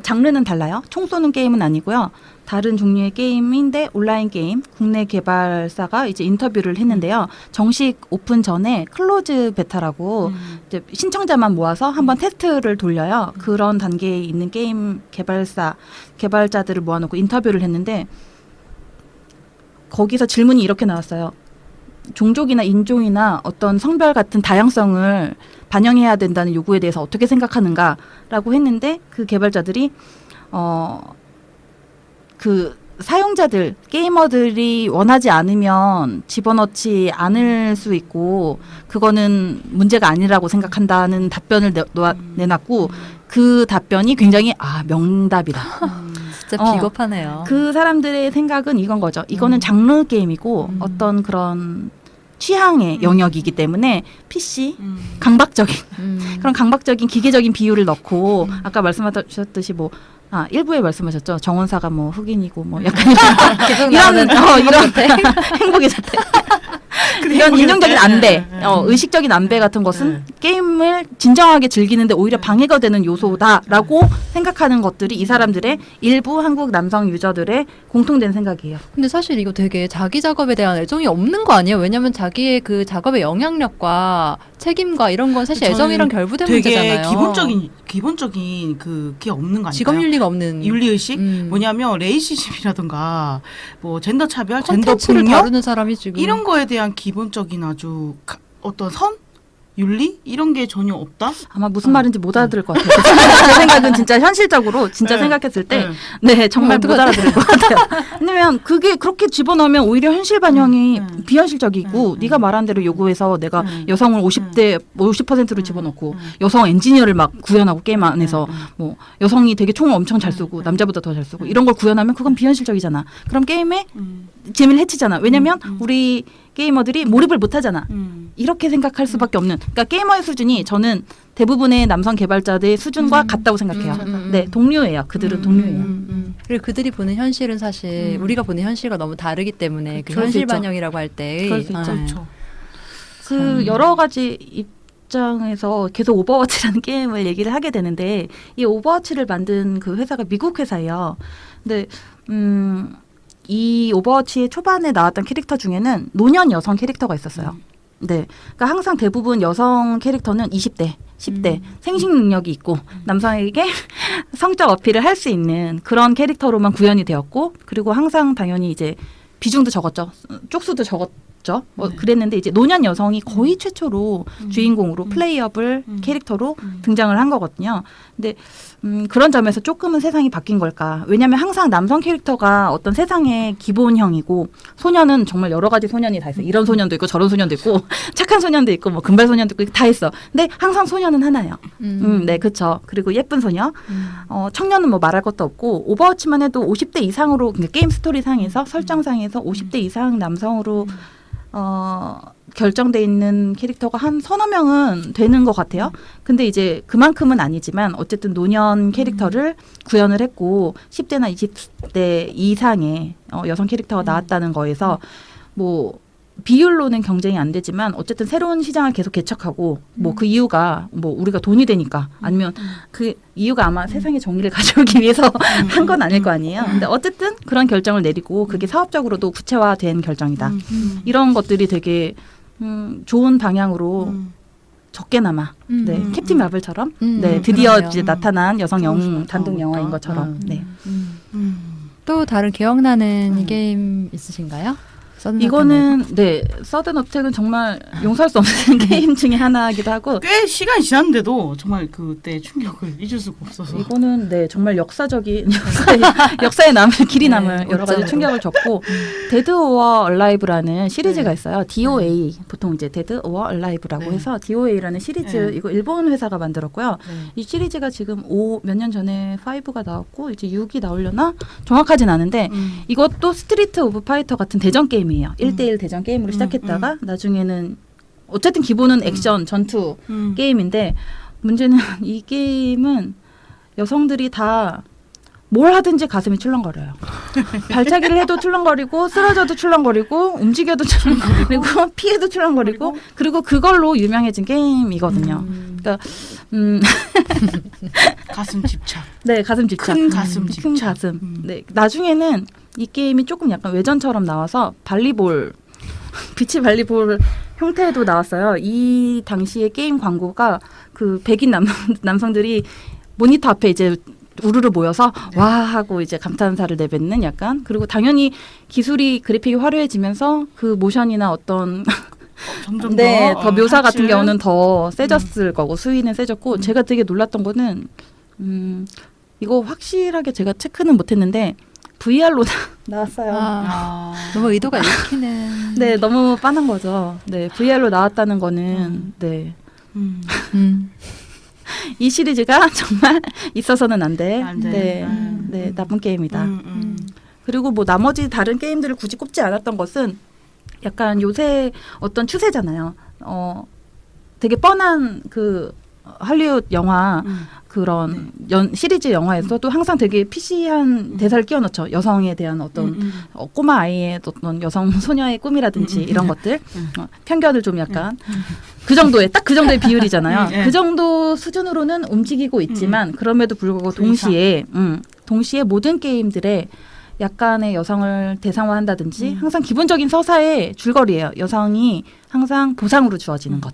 장르는 달라요. 총 쏘는 게임은 아니고요. 다른 종류의 게임인데 온라인 게임 국내 개발사가 이제 인터뷰를 했는데요. 정식 오픈 전에 클로즈 베타라고 이제 신청자만 모아서 한번 테스트를 돌려요. 그런 단계에 있는 게임 개발자들을 모아놓고 인터뷰를 했는데 거기서 질문이 이렇게 나왔어요. 종족이나 인종이나 어떤 성별 같은 다양성을 반영해야 된다는 요구에 대해서 어떻게 생각하는가라고 했는데 그 개발자들이 그 사용자들, 게이머들이 원하지 않으면 집어넣지 않을 수 있고 그거는 문제가 아니라고 생각한다는 답변을 내놨고 그 답변이 굉장히 명답이다. 진짜 비겁하네요. 그 사람들의 생각은 이건 거죠. 이거는 장르 게임이고 어떤 그런 취향의 영역이기 때문에 PC 강박적인 그런 강박적인 기계적인 비유를 넣고 아까 말씀하셨듯이 뭐 일부에 말씀하셨죠. 정원사가 뭐 흑인이고 뭐 약간 계속 이런 나오는 행복의 자태. 근데 이런 행복의 인종적인 자태. 안배, 의식적인 안배 같은 것은 게임을 진정하게 즐기는데 오히려 방해가 되는 요소다라고 생각하는 것들이 이 사람들의 일부 한국 남성 유저들의 공통된 생각이에요. 근데 사실 이거 되게 자기 작업에 대한 애정이 없는 거 아니에요? 왜냐면 자기의 그 작업의 영향력과 책임과 이런 건 사실 저는 애정이랑 결부된 되게 문제잖아요. 기본적인 그게 없는 거 아닐까요? 직업 윤리가 없는 윤리의식? 뭐냐면 레이시즘이라든가 뭐 젠더 차별, 젠더 콘텐츠를 폭력 다루는 사람이 지금 이런 거에 대한 기본적인 아주 어떤 선? 윤리? 이런 게 전혀 없다? 아마 무슨 말인지 못 알아들을 것 같아요. 제 생각은 진짜 현실적으로 진짜 네. 생각했을 때 네. 정말 못 알아들을 것 같아요. 왜냐면 그게 그렇게 집어넣으면 오히려 현실 반영이 비현실적이고 네가 말한 대로 요구해서 내가 여성을 50%로 집어넣고 여성 엔지니어를 막 구현하고 게임 안에서 뭐 여성이 되게 총을 엄청 잘 쏘고 남자보다 더 잘 쏘고 이런 걸 구현하면 그건 비현실적이잖아. 그럼 게임에 재미를 해치잖아. 왜냐면 우리 게이머들이 몰입을 못 하잖아. 이렇게 생각할 수밖에 없는. 그러니까 게이머의 수준이 저는 대부분의 남성 개발자들의 수준과 같다고 생각해요. 네, 동료예요. 그들은 동료예요. 그리고 그들이 보는 현실은 사실 우리가 보는 현실과 너무 다르기 때문에 그 그럴 수 현실 있죠. 반영이라고 할 때 그럴 수 있죠. 그렇죠. 그 여러 가지 입장에서 계속 오버워치라는 게임을 얘기를 하게 되는데 이 오버워치를 만든 그 회사가 미국 회사예요. 근데 이 오버워치의 초반에 나왔던 캐릭터 중에는 노년 여성 캐릭터가 있었어요. 네. 그러니까 항상 대부분 여성 캐릭터는 20대, 10대 생식 능력이 있고 남성에게 성적 어필을 할 수 있는 그런 캐릭터로만 구현이 되었고 그리고 항상 당연히 이제 비중도 적었죠. 쪽수도 적었죠. 뭐 그랬는데 이제 노년 여성이 거의 최초로 주인공으로 플레이어블 캐릭터로 등장을 한 거거든요. 근데 그런 점에서 조금은 세상이 바뀐 걸까? 왜냐하면 항상 남성 캐릭터가 어떤 세상의 기본형이고 소년은 정말 여러 가지 소년이 다 있어. 이런 소년도 있고 저런 소년도 있고 착한 소년도 있고 뭐 금발 소년도 있고 다 있어. 근데 항상 소년은 하나예요. 네, 그렇죠. 그리고 예쁜 소녀. 청년은 뭐 말할 것도 없고 오버워치만 해도 50대 이상으로 그러니까 게임 스토리 상에서 설정상에서 50대 이상 남성으로 결정돼 있는 캐릭터가 한 서너 명은 되는 것 같아요. 근데 이제 그만큼은 아니지만 어쨌든 노년 캐릭터를 구현을 했고 10대나 20대 이상의 여성 캐릭터가 나왔다는 거에서 뭐 비율로는 경쟁이 안 되지만 어쨌든 새로운 시장을 계속 개척하고 뭐 그 이유가 뭐 우리가 돈이 되니까 아니면 그 이유가 아마 세상의 정의를 가져오기 위해서 한 건 아닐 거 아니에요. 근데 어쨌든 그런 결정을 내리고 그게 사업적으로도 구체화된 결정이다. 이런 것들이 되게 좋은 방향으로 적게나마 네, 캡틴 마블처럼 네, 드디어 그러네요. 이제 나타난 여성 영웅 좋다. 단독 영화인 것처럼 네. 또 다른 기억나는 게임 있으신가요? 서든 이거는 네 서든 어택은 정말 용서할 수 없는 게임 중에 하나이기도 하고 꽤 시간이 지났는데도 정말 그때 충격을 잊을 수가 없어서. 이거는 네 정말 역사적인 역사에 남을 길이 남을 여러 가지 어쩌면. 충격을 줬고 데드 오어 얼라이브라는 시리즈가 있어요. DOA 보통 이제 데드 오어 얼라이브라고 네. 해서 DOA라는 시리즈 네. 이거 일본 회사가 만들었고요. 네. 이 시리즈가 지금 몇 년 전에 5가 나왔고 이제 6이 나오려나 정확하진 않은데 이것도 스트리트 오브 파이터 같은 대전 게임이에요. 1대1 대전 게임으로 시작했다가 나중에는 어쨌든 기본은 액션 전투 게임인데 문제는 이 게임은 여성들이 다 뭘 하든지 가슴이 출렁거려요. 발차기를 해도 출렁거리고 쓰러져도 출렁거리고 움직여도 출렁거리고 피해도 출렁거리고 그리고 그걸로 유명해진 게임이거든요. 그러니까 가슴 집착. 네, 가슴 집착. 큰 가슴 큰 집착. 가슴. 네, 나중에는 이 게임이 조금 약간 외전처럼 나와서 발리볼, 비치 발리볼 형태도 나왔어요. 이 당시에 게임 광고가 그 백인 남성들이 모니터 앞에 이제 우르르 모여서 와 하고 이제 감탄사를 내뱉는 약간 그리고 당연히 기술이 그래픽이 화려해지면서 그 모션이나 어떤 점점 네, 더, 더 묘사 같은 탈출. 경우는 더 세졌을 거고 수위는 세졌고 제가 되게 놀랐던 거는 이거 확실하게 제가 체크는 못했는데 VR로 나왔어요. 아, 너무 의도가 읽히는. 네, 너무 빤한 거죠. 네, VR로 나왔다는 거는 네. 음. 이 시리즈가 정말 있어서는 안 돼. 안 돼. 네, 네, 나쁜 게임이다. 음. 그리고 뭐 나머지 다른 게임들을 굳이 꼽지 않았던 것은 약간 요새 어떤 추세잖아요. 되게 뻔한 그 할리우드 영화 그런 시리즈 영화에서도 항상 되게 PC한 대사를 끼워넣죠. 여성에 대한 어떤 꼬마 아이의 어떤 여성 소녀의 꿈이라든지 이런 것들 편견을 좀 약간 그 정도의 딱 그 정도의 비율이잖아요. 그 정도 수준으로는 움직이고 있지만 그럼에도 불구하고 동시에 모든 게임들의 약간의 여성을 대상화한다든지 항상 기본적인 서사의 줄거리예요. 여성이 항상 보상으로 주어지는 것.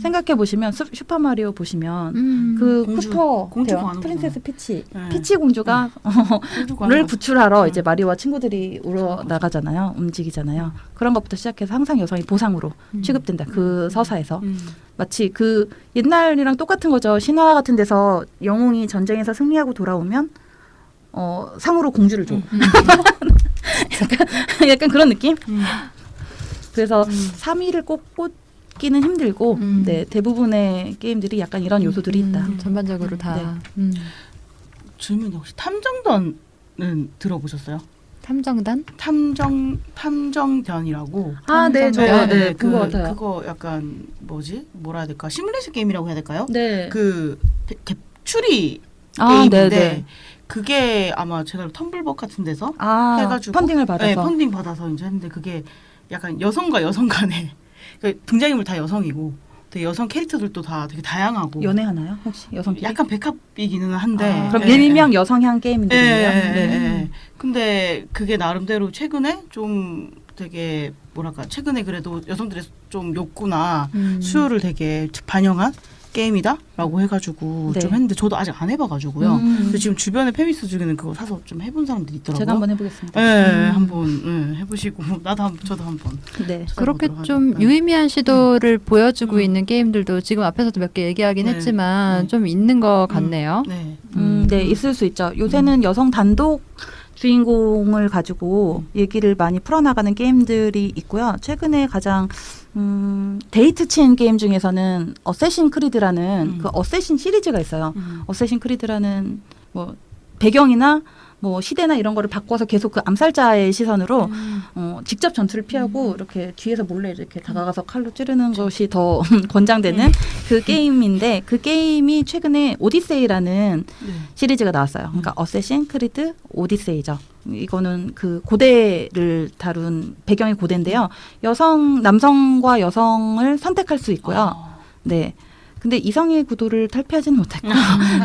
생각해 보시면 슈퍼마리오 보시면 그 공주 쿠퍼 구하는 프린세스 피치 네. 피치 공주가 공주 를 구출하러 이제 마리오와 친구들이 우러 나가잖아요. 움직이잖아요. 그런 것부터 시작해서 항상 여성이 보상으로 취급된다. 그 서사에서 마치 그 옛날이랑 똑같은 거죠. 신화 같은 데서 영웅이 전쟁에서 승리하고 돌아오면 상으로 공주를 줘. 약간 그런 느낌? 그래서 3위를 꼭 꽂기는 힘들고 네, 대부분의 게임들이 약간 이런 요소들이 있다. 전반적으로 다. 네. 질문이 혹시 탐정전은 들어보셨어요? 탐정단? 탐정전이라고. 네, 저 네, 그거 같아요. 그거 약간 뭐라 해야 될까? 시뮬레이션 게임이라고 해야 될까요? 네. 그 추리 네, 게임인데 네. 그게 아마 제가 텀블벅 같은 데서 해가지고 펀딩을 받아서. 네, 펀딩 받아서 이제 했는데 그게 약간 여성과 여성 간에 그러니까 등장인물 다 여성이고 되게 여성 캐릭터들도 다 되게 다양하고 연애하나요? 혹시 여성끼리? 약간 백합이기는 한데 그럼 예, 일명 예. 여성향 게임인데요. 네. 근데 그게 나름대로 최근에 좀 되게 뭐랄까 최근에 그래도 여성들의 좀 욕구나 수요를 되게 반영한 게임이다라고 해가지고 네. 좀 했는데 저도 아직 안 해봐가지고요. 근데 지금 주변에 페미스 중에는 그거 사서 좀 해본 사람들이 있더라고요. 제가 한번 해보겠습니다. 네, 한번 해보시고 저도 한번. 네. 그렇게 찾아보도록 좀 하니까. 유의미한 시도를 보여주고 있는 게임들도 지금 앞에서도 몇 개 얘기하긴 네. 했지만 네. 좀 있는 것 같네요. 네. 네, 있을 수 있죠. 요새는 여성 단독 주인공을 가지고 얘기를 많이 풀어나가는 게임들이 있고요. 최근에 가장 데이트 친 게임 중에서는 어쌔신 크리드라는 그 어쌔신 시리즈가 있어요. 어쌔신 크리드라는 뭐 배경이나 뭐 시대나 이런 거를 바꿔서 계속 그 암살자의 시선으로 직접 전투를 피하고 이렇게 뒤에서 몰래 이렇게 다가가서 칼로 찌르는 것이 더 권장되는 그 게임인데 그 게임이 최근에 오디세이라는 시리즈가 나왔어요. 그러니까 어쌔신 크리드 오디세이죠. 이거는 그 고대를 다룬 배경이 고대인데요. 남성과 여성을 선택할 수 있고요. 네. 근데 이성의 구도를 탈피하지는 못했고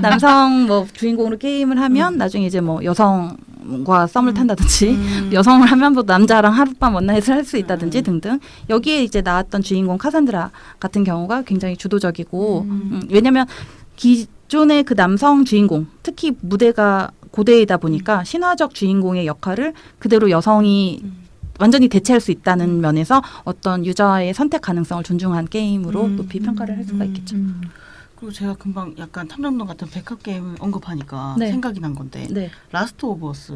남성 뭐 주인공으로 게임을 하면 나중에 이제 뭐 여성과 썸을 탄다든지 여성을 하면 뭐 남자랑 하룻밤 원나잇을 할 수 있다든지 등등 여기에 이제 나왔던 주인공 카산드라 같은 경우가 굉장히 주도적이고 왜냐면 기존의 그 남성 주인공 특히 무대가 고대이다 보니까 신화적 주인공의 역할을 그대로 여성이 완전히 대체할 수 있다는 면에서 어떤 유저의 선택 가능성을 존중한 게임으로 높이 평가를 할 수가 있겠죠. 그리고 제가 금방 약간 탐정동 같은 백합 게임을 언급하니까 네. 생각이 난 건데 네. 라스트 오브 어스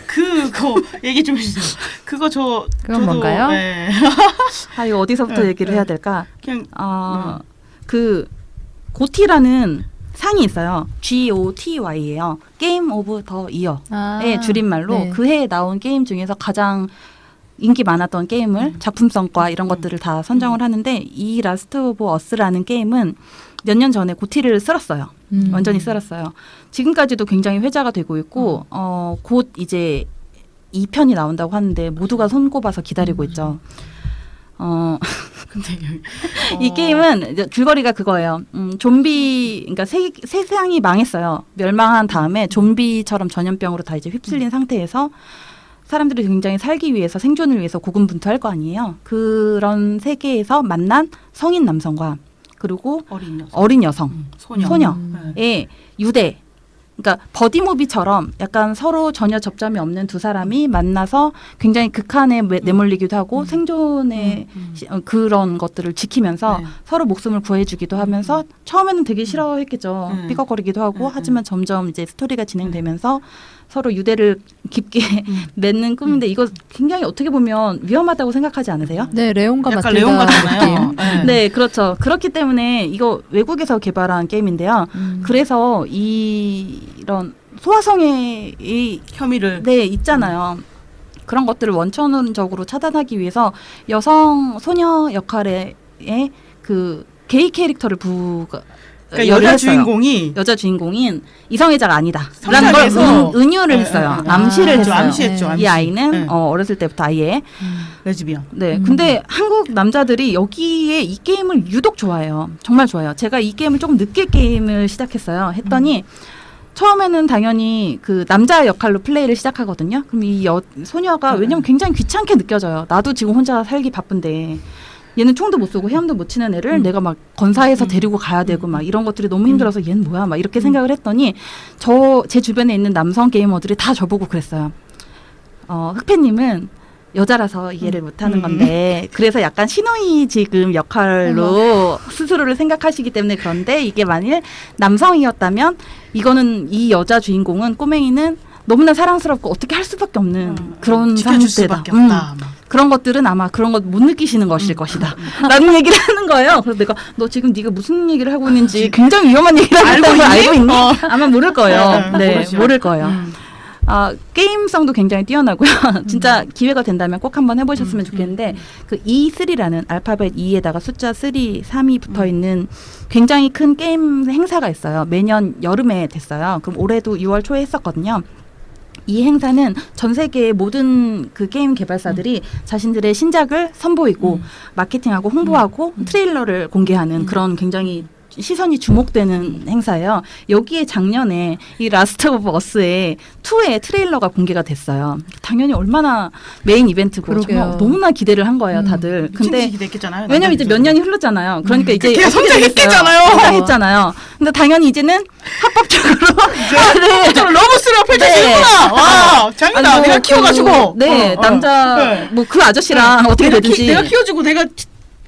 그거 얘기 좀 해주세요. 그건 그건 뭔가요? 네. 이거 어디서부터 네, 얘기를 네. 해야 될까? 그냥 그 고티라는 상이 있어요. GOTY예요. 게임 오브 더 이어의 줄임말로 네. 그 해에 나온 게임 중에서 가장 인기 많았던 게임을 작품성과 이런 것들을 다 선정을 하는데 이 라스트 오브 어스라는 게임은 몇 년 전에 고티를 쓸었어요. 완전히 쓸었어요. 지금까지도 굉장히 회자가 되고 있고 곧 이제 2편이 나온다고 하는데 모두가 손꼽아서 기다리고 있죠. 근데 이 게임은 이제 줄거리가 그거예요. 그러니까 세상이 망했어요. 멸망한 다음에 좀비처럼 전염병으로 다 이제 휩쓸린 상태에서 사람들이 굉장히 살기 위해서 생존을 위해서 고군분투할 거 아니에요. 그런 세계에서 만난 성인 남성과 그리고 어린 여성, 소녀. 소녀의 유대가 그러니까 버디무비처럼 약간 서로 전혀 접점이 없는 두 사람이 만나서 굉장히 극한에 내몰리기도 하고 생존의 그런 것들을 지키면서 네. 서로 목숨을 구해주기도 하면서 처음에는 되게 싫어했겠죠. 삐걱거리기도 하고 하지만 점점 이제 스토리가 진행되면서 서로 유대를 깊게 맺는 꿈인데 이거 굉장히 어떻게 보면 위험하다고 생각하지 않으세요? 네, 레온과 약간 마틸다 레온 같잖아요. 느낌. 네. 네, 그렇죠. 그렇기 때문에 이거 외국에서 개발한 게임인데요. 그래서 이런 소아성애 혐의를 네 있잖아요. 그런 것들을 원천적으로 차단하기 위해서 여성 소녀 역할의 그 게이 캐릭터를 그러니까 여자 주인공이 여자 주인공인 이성애자가 아니다. 라는 걸 성장해서 은유를 했어요. 암시를 그렇죠. 했어요. 암시했죠. 암시. 이 아이는 네. 어렸을 때부터 아예 레즈비언. 네. 근데 한국 남자들이 여기에 이 게임을 유독 좋아해요. 정말 좋아해요. 제가 이 게임을 조금 늦게 게임을 시작했어요. 했더니 처음에는 당연히 그 남자 역할로 플레이를 시작하거든요. 그럼 이 소녀가 왜냐면 굉장히 귀찮게 느껴져요. 나도 지금 혼자 살기 바쁜데 얘는 총도 못 쏘고 헤엄도 못 치는 애를 내가 막 건사해서 데리고 가야 되고 막 이런 것들이 너무 힘들어서 얘는 뭐야 막 이렇게 생각을 했더니 제 주변에 있는 남성 게이머들이 다 저보고 그랬어요. 흑패님은 여자라서 이해를 못하는 건데 그래서 약간 신호이 지금 역할로 스스로를 생각하시기 때문에 그런데 이게 만일 남성이었다면 이거는 이 여자 주인공은 꼬맹이는 너무나 사랑스럽고 어떻게 할 수밖에 없는 그런 지켜줄 상태다. 수밖에 없다. 그런 것들은 아마 그런 것 못 느끼시는 것일 것이다. 라는 얘기를 하는 거예요. 그래서 내가 너 지금 네가 무슨 얘기를 하고 있는지 굉장히 위험한 얘기를 하고 있다는 걸 알고 있니? 아마 모를 거예요. 네, 모르죠. 모를 거예요. 게임성도 굉장히 뛰어나고요. 진짜 기회가 된다면 꼭 한번 해보셨으면 좋겠는데 그 E3라는 알파벳 E에다가 숫자 3이 붙어 있는 굉장히 큰 게임 행사가 있어요. 매년 여름에 됐어요. 그럼 올해도 6월 초에 했었거든요. 이 행사는 전 세계의 모든 그 게임 개발사들이 자신들의 신작을 선보이고 마케팅하고 홍보하고 트레일러를 공개하는 그런 굉장히 시선이 주목되는 행사예요. 여기에 작년에 이 라스트 오브 어스의 2의 트레일러가 공개가 됐어요. 당연히 얼마나 메인 이벤트고 그러게요. 정말 너무나 기대를 한 거예요, 다들. 근데 기대했잖아요. 왜냐면 이제 몇 년이 흘렀잖아요. 그러니까 이제 걔 성장했겠잖아요. 성장했잖아요. 근데 당연히 이제는 합법적으로 러브스리가 펼쳐지는구나. 와, 장이다. 아니, 내가 키워가지고. 남자 네. 뭐 그 아저씨랑 어떻게 되든지 내가 키워주고 내가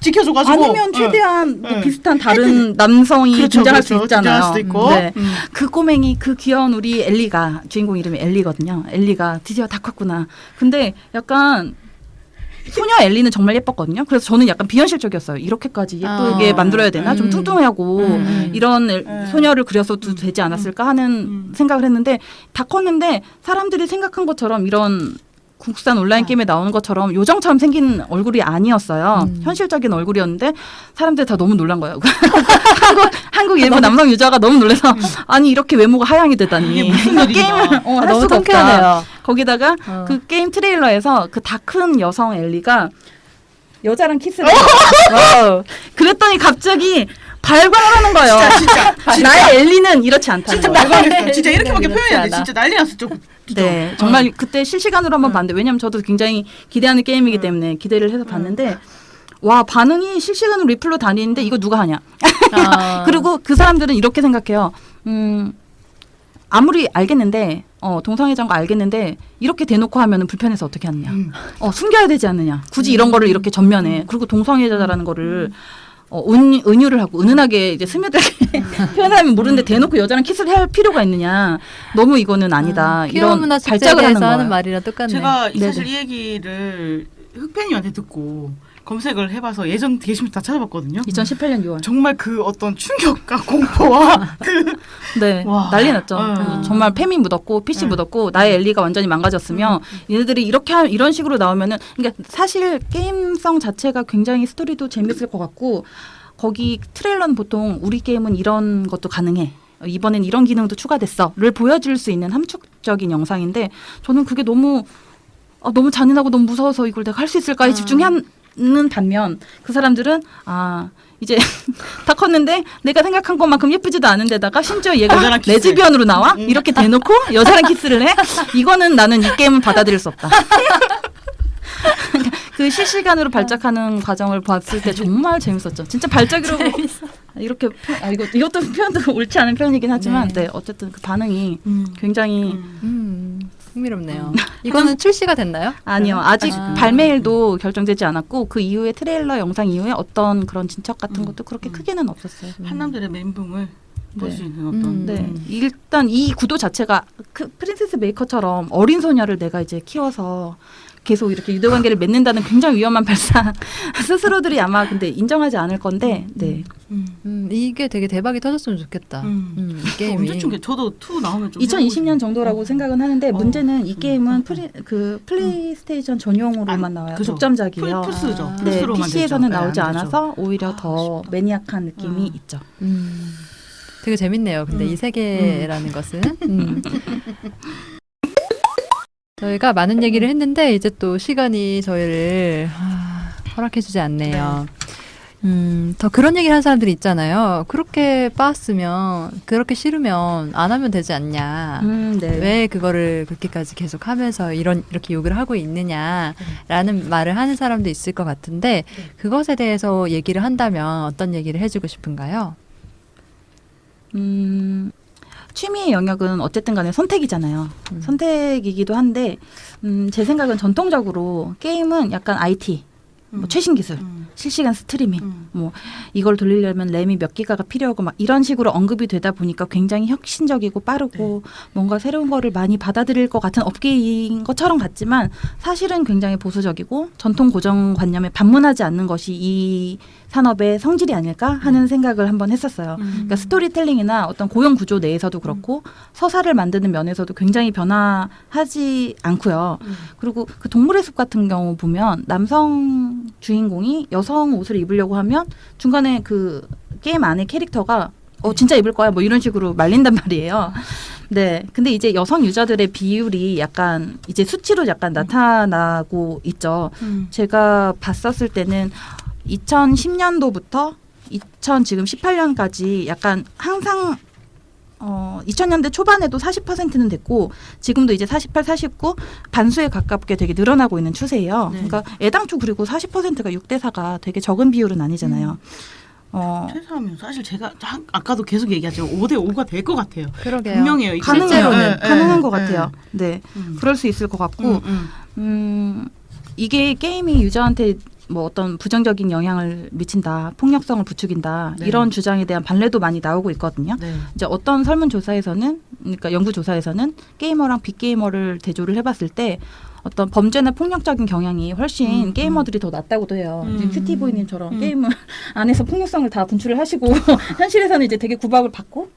지켜줘가지고. 아니면 최대한 뭐 비슷한 다른 남성이 그렇죠, 등장할 그렇죠. 수 있잖아요. 등장할 수도 있고. 네. 그 꼬맹이 그 귀여운 우리 엘리가 주인공 이름이 엘리거든요. 엘리가 드디어 다 컸구나. 근데 약간 소녀 엘리는 정말 예뻤거든요. 그래서 저는 약간 비현실적이었어요. 이렇게까지 예쁘게 만들어야 되나? 좀 뚱뚱하고 이런 소녀를 그려서도 되지 않았을까 하는 생각을 했는데 다 컸는데 사람들이 생각한 것처럼 이런 국산 온라인 게임에 나오는 것처럼 요정처럼 생긴 얼굴이 아니었어요. 현실적인 얼굴이었는데 사람들이 다 너무 놀란 거예요. 한국 일부 남성 유저가 너무 놀라서 아니 이렇게 외모가 하향이 되다니 이게 무슨 일이야. 게임을 할 너무 수가 없다. 통쾌하네요. 거기다가 그 게임 트레일러에서 그 다 큰 여성 엘리가 여자랑 키스를 해요. 그랬더니 갑자기 발광을 하는 거예요. 진짜. 나의 엘리는 이렇지 않다는 진짜 거예요. 말광했어. 진짜 이렇게밖에 그렇지 표현이 안 돼. 않아. 진짜 난리 났었죠. 네, 정말 그때 실시간으로 한번 봤는데 왜냐면 저도 굉장히 기대하는 게임이기 때문에 기대를 해서 봤는데 와 반응이 실시간으로 리플로 다니는데 이거 누가 하냐? 그리고 그 사람들은 이렇게 생각해요. 아무리 알겠는데 동성애자인 거 알겠는데 이렇게 대놓고 하면은 불편해서 어떻게 하느냐? 숨겨야 되지 않느냐? 굳이 이런 거를 이렇게 전면에 그리고 동성애자라는 거를 은유를 하고 은은하게 이제 스며들게 표현하면 모르는데 대놓고 여자랑 키스를 할 필요가 있느냐. 너무 이거는 아니다. 이런 문화 발작을 하는 축제에서 하는 거예요. 말이랑 똑같네. 제가 네네. 사실 이 얘기를 흑팬님한테 듣고 검색을 해봐서 예전 게시물 다 찾아봤거든요. 2018년 6월. 정말 그 어떤 충격과 공포와 네, 와. 난리 났죠. 정말 팸이 묻었고 PC 묻었고 나의 엘리가 완전히 망가졌으며 얘네들이 이런 식으로 나오면은 그러니까 사실 게임성 자체가 굉장히 스토리도 재밌을 것 같고 거기 트레일러는 보통 우리 게임은 이런 것도 가능해. 이번엔 이런 기능도 추가됐어를 보여줄 수 있는 함축적인 영상인데 저는 그게 너무 잔인하고 너무 무서워서 이걸 내가 할 수 있을까에 집중하는 반면 그 사람들은 이제 다 컸는데 내가 생각한 것만큼 예쁘지도 않은데다가 심지어 얘가 여자랑 키스. 레즈비언으로 나와? 이렇게 대놓고 여자랑 키스를 해? 이거는 나는 이 게임은 받아들일 수 없다. 그 실시간으로 발작하는 과정을 봤을 때 정말 재밌었죠. 진짜 발작이라고 이렇게 이것도 표현도 옳지 않은 표현이긴 하지만 네. 네, 어쨌든 그 반응이 굉장히 흥미롭네요. 이거는 출시가 됐나요? 아니요. 아직 아. 발매일도 결정되지 않았고 그 이후에 트레일러 영상 이후에 어떤 그런 진척 같은 것도 그렇게 크게는 없었어요. 한남들의 멘붕을 볼 네. 수 있는 어떤 네. 일단 이 구도 자체가 그 프린세스 메이커처럼 어린 소녀를 내가 이제 키워서 계속 이렇게 유대 관계를 맺는다는 굉장히 위험한 발상 스스로들이 아마 근데 인정하지 않을 건데 네. 이게 되게 대박이 터졌으면 좋겠다. 이 게임이. 언제쯤 저도 2 나오면 좀 2020년 정도라고 생각은 하는데 문제는 이 게임은 그 플레이스테이션 전용으로만 나와요. 그죠. 독점작이에요. 플스죠. 네, 플스로만 PC에서는 되죠. 나오지 네, 안 되죠. 않아서 오히려 더 아쉽다. 매니악한 느낌이 있죠. 되게 재밌네요. 근데 이 세계라는 것은. 저희가 많은 얘기를 했는데 이제 또 시간이 저희를 허락해주지 않네요. 더 그런 얘기를 하는 사람들이 있잖아요. 그렇게 빠았으면 그렇게 싫으면 안 하면 되지 않냐. 네. 왜 그거를 그렇게까지 계속 하면서 이렇게 욕을 하고 있느냐라는 말을 하는 사람도 있을 것 같은데 그것에 대해서 얘기를 한다면 어떤 얘기를 해주고 싶은가요? 취미의 영역은 어쨌든 간에 선택이잖아요. 선택이기도 한데 제 생각은 전통적으로 게임은 약간 IT, 뭐 최신 기술, 실시간 스트리밍, 뭐 이걸 돌리려면 램이 몇 기가가 필요하고 막 이런 식으로 언급이 되다 보니까 굉장히 혁신적이고 빠르고 뭔가 새로운 거를 많이 받아들일 것 같은 업계인 것처럼 같지만 사실은 굉장히 보수적이고 전통 고정관념에 반문하지 않는 것이 이 산업의 성질이 아닐까 하는 생각을 한번 했었어요. 그러니까 스토리텔링이나 어떤 고용 구조 내에서도 그렇고 서사를 만드는 면에서도 굉장히 변화하지 않고요. 그리고 그 동물의 숲 같은 경우 보면 남성 주인공이 여성 옷을 입으려고 하면 중간에 그 게임 안에 캐릭터가 진짜 입을 거야 뭐 이런 식으로 말린단 말이에요. 네. 근데 이제 여성 유저들의 비율이 약간 이제 수치로 약간 나타나고 있죠. 제가 봤었을 때는 2010년도부터 지금 18년까지 약간 항상 2000년대 초반에도 40%는 됐고 지금도 이제 48, 49 반수에 가깝게 되게 늘어나고 있는 추세예요. 네. 그러니까 애당초 그리고 40%가 6대4가 되게 적은 비율은 아니잖아요. 퇴사하면 사실 제가 아까도 계속 얘기하죠. 5대5가 될 것 같아요. 그러게요. 분명해요. 이게 가능해요. 실제로는. 가능한 예, 것 예. 같아요. 네. 음. 그럴 수 있을 것 같고 이게 게임이 유저한테 뭐 어떤 부정적인 영향을 미친다, 폭력성을 부추긴다 네. 이런 주장에 대한 반례도 많이 나오고 있거든요. 네. 이제 어떤 설문조사에서는, 그러니까 연구조사에서는 게이머랑 빅게이머를 대조를 해봤을 때 어떤 범죄나 폭력적인 경향이 훨씬 게이머들이 더 낫다고도 해요. 이제 큐티보이님처럼 게임을 안에서 폭력성을 다 분출을 하시고 현실에서는 이제 되게 구박을 받고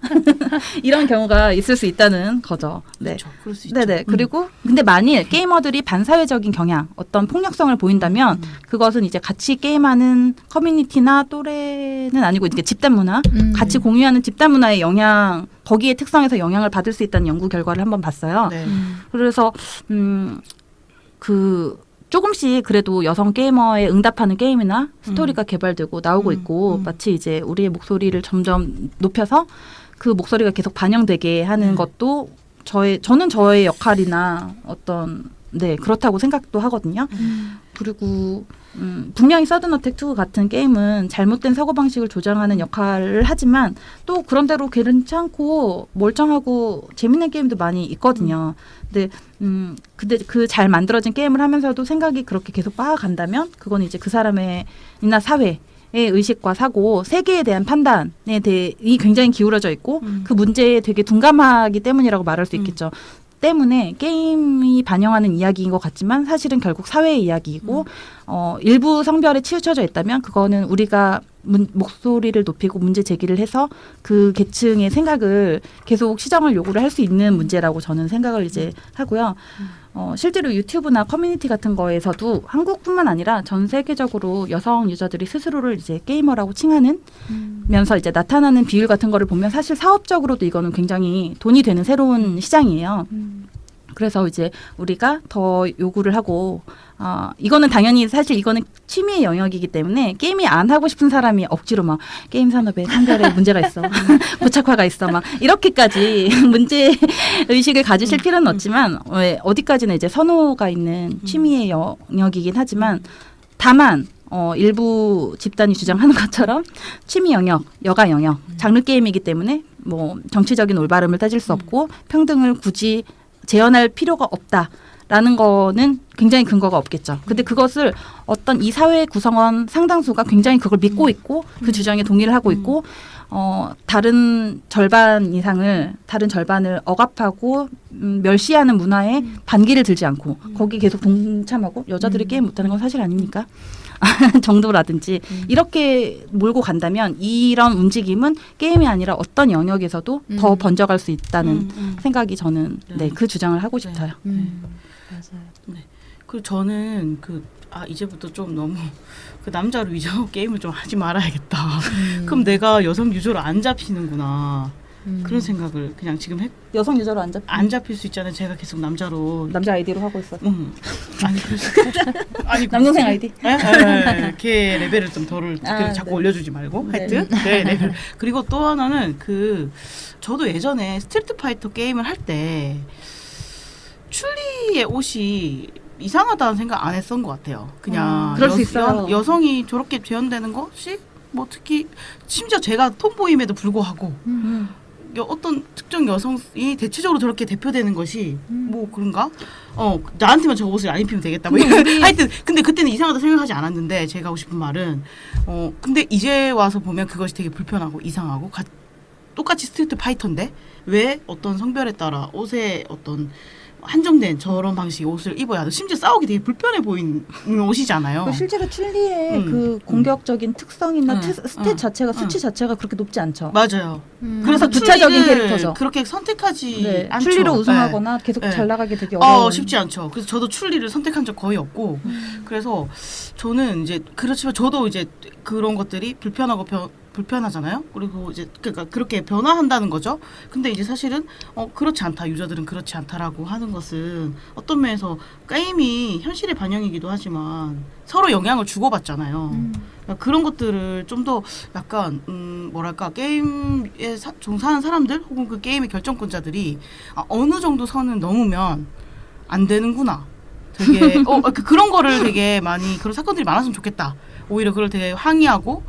이런 경우가 있을 수 있다는 거죠. 네. 그렇죠. 그럴 수 있죠. 네네. 그리고 근데 만일 게이머들이 반사회적인 경향, 어떤 폭력성을 보인다면 그것은 이제 같이 게임하는 커뮤니티나 또래는 아니고 이제 집단 문화, 같이 공유하는 집단 문화의 영향, 거기에 특성에서 영향을 받을 수 있다는 연구 결과를 한번 봤어요. 네. 그래서 그 조금씩 그래도 여성 게이머에 응답하는 게임이나 스토리가 개발되고 나오고 있고 마치 이제 우리의 목소리를 점점 높여서 그 목소리가 계속 반영되게 하는 것도 저는 저의 역할이나 어떤 그렇다고 생각도 하거든요. 그리고 분명히 서든어택2 같은 게임은 잘못된 사고방식을 조장하는 역할을 하지만 또 그런대로 괜찮고 멀쩡하고 재밌는 게임도 많이 있거든요. 근데 그 잘 만들어진 게임을 하면서도 생각이 그렇게 계속 빠아간다면 그건 이제 그 사람의 이나 사회의 의식과 사고, 세계에 대한 판단에 대해 굉장히 기울어져 있고 그 문제에 되게 둔감하기 때문이라고 말할 수 있겠죠. 때문에 게임이 반영하는 이야기인 것 같지만 사실은 결국 사회의 이야기이고 일부 성별에 치우쳐져 있다면 그거는 우리가 목소리를 높이고 문제 제기를 해서 그 계층의 생각을 계속 시정을 요구를 할 수 있는 문제라고 저는 생각을 이제 하고요. 실제로 유튜브나 커뮤니티 같은 거에서도 한국뿐만 아니라 전 세계적으로 여성 유저들이 스스로를 이제 게이머라고 칭하는 면서 이제 나타나는 비율 같은 거를 보면 사실 사업적으로도 이거는 굉장히 돈이 되는 새로운 시장이에요. 그래서 이제 우리가 더 요구를 하고 이거는 당연히 사실 이거는 취미의 영역이기 때문에 게임이 안 하고 싶은 사람이 억지로 막 게임 산업에 성별에 문제가 있어 고착화가 있어 막 이렇게까지 문제 의식을 가지실 필요는 없지만 어디까지나 이제 선호가 있는 취미의 영역이긴 하지만 다만 일부 집단이 주장하는 것처럼 취미 영역, 여가 영역, 장르 게임이기 때문에 뭐 정치적인 올바름을 따질 수 없고 평등을 굳이 재현할 필요가 없다라는 거는 굉장히 근거가 없겠죠. 근데 그것을 어떤 이 사회 구성원 상당수가 굉장히 그걸 믿고 있고 그 주장에 동의를 하고 있고 다른 절반을 억압하고 멸시하는 문화에 반기를 들지 않고 거기 계속 동참하고 여자들이 게임 못하는 건 사실 아닙니까? 정도라든지 이렇게 몰고 간다면 이런 움직임은 게임이 아니라 어떤 영역에서도 더 번져갈 수 있다는 생각이 저는 그 주장을 하고 싶어요. 맞아요. 네. 그리고 저는 이제부터 좀 너무 그 남자로 위저 게임을 좀 하지 말아야겠다. 그럼 내가 여성 유저로 안 잡히는구나. 그런 생각을 그냥 지금 여성 유저로 안 잡힐 수 있잖아요. 제가 계속 남자로 남자 아이디로 하고 있어. 아니 그래서 아니 남동생 아이디. 걔 레벨을 좀 덜을 자꾸 올려주지 말고 하여튼 네 레벨. 그리고 또 하나는 저도 예전에 스트리트 파이터 게임을 할 때 출리의 옷이 이상하다는 생각 안 했던 것 같아요. 그냥 그럴 수 있어요. 여성이 저렇게 재현되는 것이 뭐 특히 심지어 제가 톰보임에도 불구하고 어떤 특정 여성이 대체적으로 저렇게 대표되는 것이 뭐 그런가? 나한테만 저 옷을 안 입히면 되겠다. 뭐 하여튼 근데 그때는 이상하다 생각하지 않았는데 제가 하고 싶은 말은 근데 이제 와서 보면 그것이 되게 불편하고 이상하고 똑같이 스트리트 파이터인데 왜 어떤 성별에 따라 옷에 어떤 한정된 저런 방식의 옷을 입어야 하고 심지어 싸우기 되게 불편해 보이는 옷이잖아요. 실제로 칠리의 그 공격적인 특성이나 스탯 자체가 수치 자체가 그렇게 높지 않죠. 맞아요. 그래서 부차적인 캐릭터죠. 그렇게 선택하지 않죠. 출리로 우승하거나 계속 잘 나가게 되게 어려워요. 쉽지 않죠. 그래서 저도 출리를 선택한 적 거의 없고 그래서 저는 이제 그렇지만 저도 이제 그런 것들이 불편하잖아요. 그리고 이제 그러니까 그렇게 변화한다는 거죠. 근데 이제 사실은 그렇지 않다. 유저들은 그렇지 않다라고 하는 것은 어떤 면에서 게임이 현실의 반영이기도 하지만 서로 영향을 주고받잖아요. 그러니까 그런 것들을 좀 더 약간 뭐랄까 게임에 종사하는 사람들 혹은 그 게임의 결정권자들이 어느 정도 선은 넘으면 안 되는구나. 되게 그런 거를 되게 많이 그런 사건들이 많았으면 좋겠다. 오히려 그걸 되게 항의하고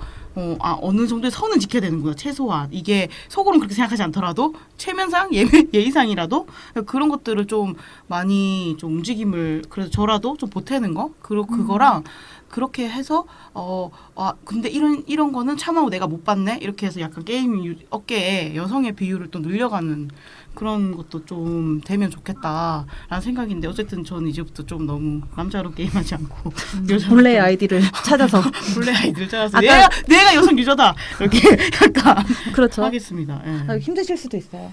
어느 정도의 선은 지켜야 되는구나. 최소한 이게 속으로는 그렇게 생각하지 않더라도 체면상 예의상이라도 그런 것들을 좀 많이 좀 움직임을 그래서 저라도 좀 보태는 거 그리고 그거랑 그렇게 해서 근데 이런 거는 참하고 내가 못 봤네 이렇게 해서 약간 게임 업계에 여성의 비율을 또 늘려가는 그런 것도 좀 되면 좋겠다라는 생각인데 어쨌든 저는 이제부터 좀 너무 남자로 게임하지 않고 본래 아이디를 찾아서 본래 아이디를 찾아서 내가 여성 유저다 이렇게 약간 그렇죠. 하겠습니다. 예. 힘드실 수도 있어요.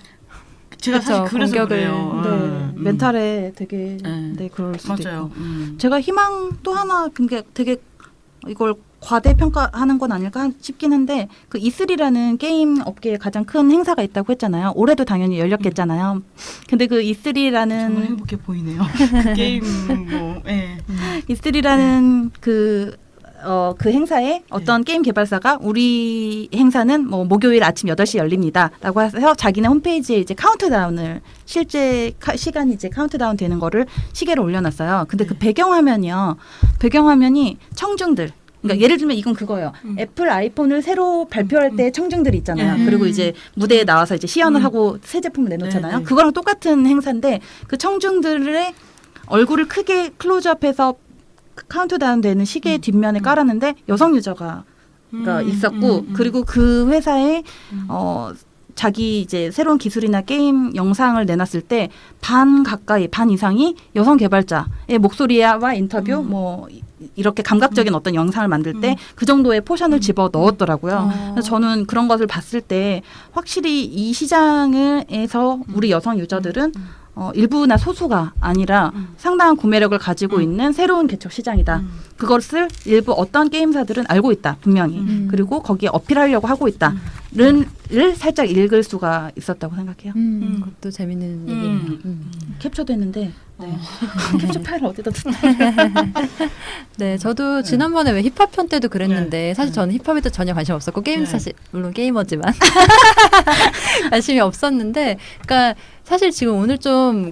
제가 그쵸, 사실 그래서 공격을, 그래요. 멘탈에 되게 그럴 수도 맞아요. 있고. 제가 희망 또 하나 되게 이걸 과대평가하는 건 아닐까 싶긴 한데 그 E3라는 게임 업계에 가장 큰 행사가 있다고 했잖아요. 올해도 당연히 열렸겠잖아요. 근데 그 E3라는 정말 행복해 보이네요. 그 게임 E3라는 그 행사에 어떤 게임 개발사가 우리 행사는 뭐 목요일 아침 8시 열립니다라고 해서 자기네 홈페이지에 이제 카운트다운을 실제 시간이 이제 카운트다운 되는 거를 시계로 올려놨어요. 근데 그 배경화면이 청중들. 그러니까 예를 들면 이건 그거예요. 애플 아이폰을 새로 발표할 때 청중들이 있잖아요. 그리고 이제 무대에 나와서 이제 시연을 하고 새 제품을 내놓잖아요. 그거랑 똑같은 행사인데 그 청중들의 얼굴을 크게 클로즈업해서 카운트다운 되는 시계 뒷면에 깔았는데 여성 유저가 있었고 그리고 그 회사에 자기 이제 새로운 기술이나 게임 영상을 내놨을 때 반 이상이 여성 개발자의 목소리와 인터뷰 뭐 이렇게 감각적인 어떤 영상을 만들 때 그 정도의 포션을 집어 넣었더라고요. 그래서 저는 그런 것을 봤을 때 확실히 이 시장에서 우리 여성 유저들은 일부나 소수가 아니라 상당한 구매력을 가지고 있는 새로운 개척 시장이다. 그것을 일부 어떤 게임사들은 알고 있다. 분명히. 그리고 거기에 어필하려고 하고 있다. 를 살짝 읽을 수가 있었다고 생각해요. 그것도 재밌는 얘기예요. 캡처됐는데 캡처 파일을 어디다 뒀지? 네, 저도 지난번에 왜 힙합 편 때도 그랬는데 사실 저는 힙합에도 전혀 관심 없었고 게임 사실 물론 게이머지만 관심이 없었는데 그러니까 사실 지금 오늘 좀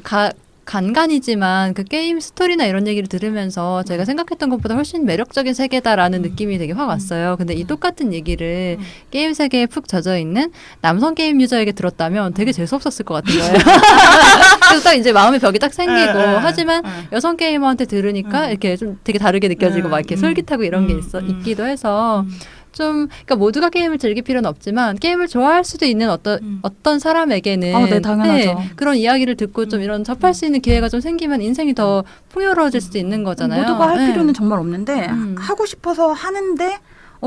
간간이지만 그 게임 스토리나 이런 얘기를 들으면서 제가 생각했던 것보다 훨씬 매력적인 세계다라는 느낌이 되게 확 왔어요. 근데 이 똑같은 얘기를 게임 세계에 푹 젖어 있는 남성 게임 유저에게 들었다면 되게 재수없었을 것 같은 거예요. 그래서 딱 이제 마음의 벽이 딱 생기고 하지만 여성 게이머한테 들으니까 이렇게 좀 되게 다르게 느껴지고 막 이렇게 솔깃하고 이런 게 있기도 해서 좀 그러니까 모두가 게임을 즐길 필요는 없지만 게임을 좋아할 수도 있는 어떤 사람에게는 네, 당연하죠. 그런 이야기를 듣고 좀 이런 접할 수 있는 기회가 좀 생기면 인생이 더 풍요로워질 수도 있는 거잖아요. 모두가 할 네. 필요는 정말 없는데 하고 싶어서 하는데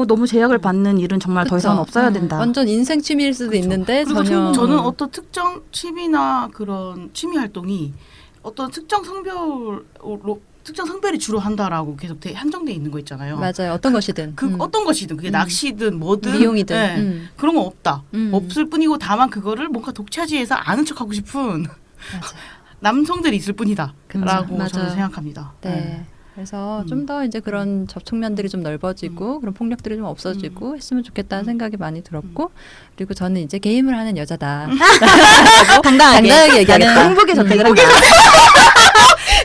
너무 제약을 받는 일은 정말 더 그쵸? 이상 없어야 된다. 완전 인생 취미일 수도 있는데 그리고 전혀 저는 어떤 특정 취미나 그런 취미 활동이 어떤 특정 성별이 주로 한다라고 계속 한정돼 있는 거 있잖아요. 맞아요. 어떤 것이든 그 어떤 것이든 그게 낚시든 뭐든 미용이든 네, 그런 건 없다. 음. 없을 뿐이고 다만 그거를 뭔가 독차지해서 아는 척하고 싶은 남성들이 있을 뿐이다라고 맞아요. 저는 생각합니다. 네. 그래서 좀 더 이제 그런 접촉면들이 좀 넓어지고 그런 폭력들이 좀 없어지고 했으면 좋겠다는 생각이 많이 들었고 그리고 저는 이제 게임을 하는 여자다. 당당하게 얘기하겠다. 나는 행복의 저택을 한다.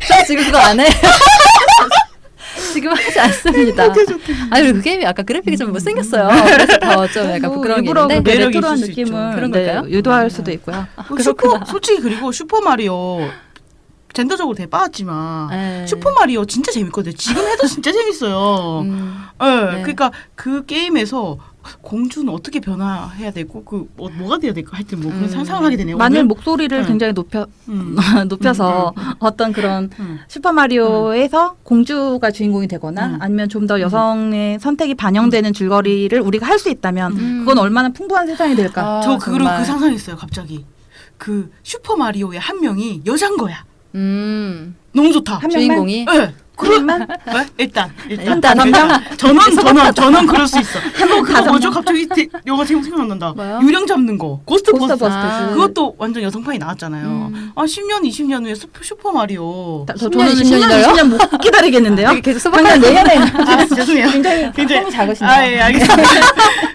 저 지금 그거 안 해요. 지금 하지 않습니다. 아니 그리고 그 게임이 아까 그래픽이 좀 못생겼어요. 그래서 더 좀 약간 부끄러운 게 일부러 그 있는데 매력이 레트로한 있을 수 있죠. 느낌을 그런 걸까요? 유도할 수도 있고요. 솔직히 그리고 슈퍼 마리오 젠더적으로 되게 빠졌지만 네. 슈퍼 마리오 진짜 재밌거든요. 지금 해도 진짜 재밌어요. 네, 네. 그러니까 그 게임에서 공주는 어떻게 변화해야 되고 뭐가 돼야 될까 하여튼 뭐 그런 상상을 하게 되네요. 만일 오늘. 목소리를 굉장히 높여서 음. 어떤 그런 슈퍼 마리오에서 공주가 주인공이 되거나 아니면 좀 더 여성의 선택이 반영되는 줄거리를 우리가 할 수 있다면 그건 얼마나 풍부한 세상이 될까. 저 그리고 정말. 그 상상했어요. 갑자기 그 슈퍼 마리오의 한 명이 여잔 거야. 너무 좋다. 한 명만? 주인공이 네. 그러면 네? 일단 한 명? 전원 그럴 수 있어. 그거 가정. 뭐죠? 갑자기 영화 제목 생각난다. 뭐요? 유령 잡는 거. 고스트버스터. 고스트버스터즈. 그것도 완전 여성판이 나왔잖아요. 10년, 20년 후에 슈퍼 마리오. 저는 10년, 10년, 20년 못 기다리겠는데요. 되게 계속 당장 내년에 아, 죄송해요. 굉장히 손이 작으신데요. 아, 예, 알겠습니다.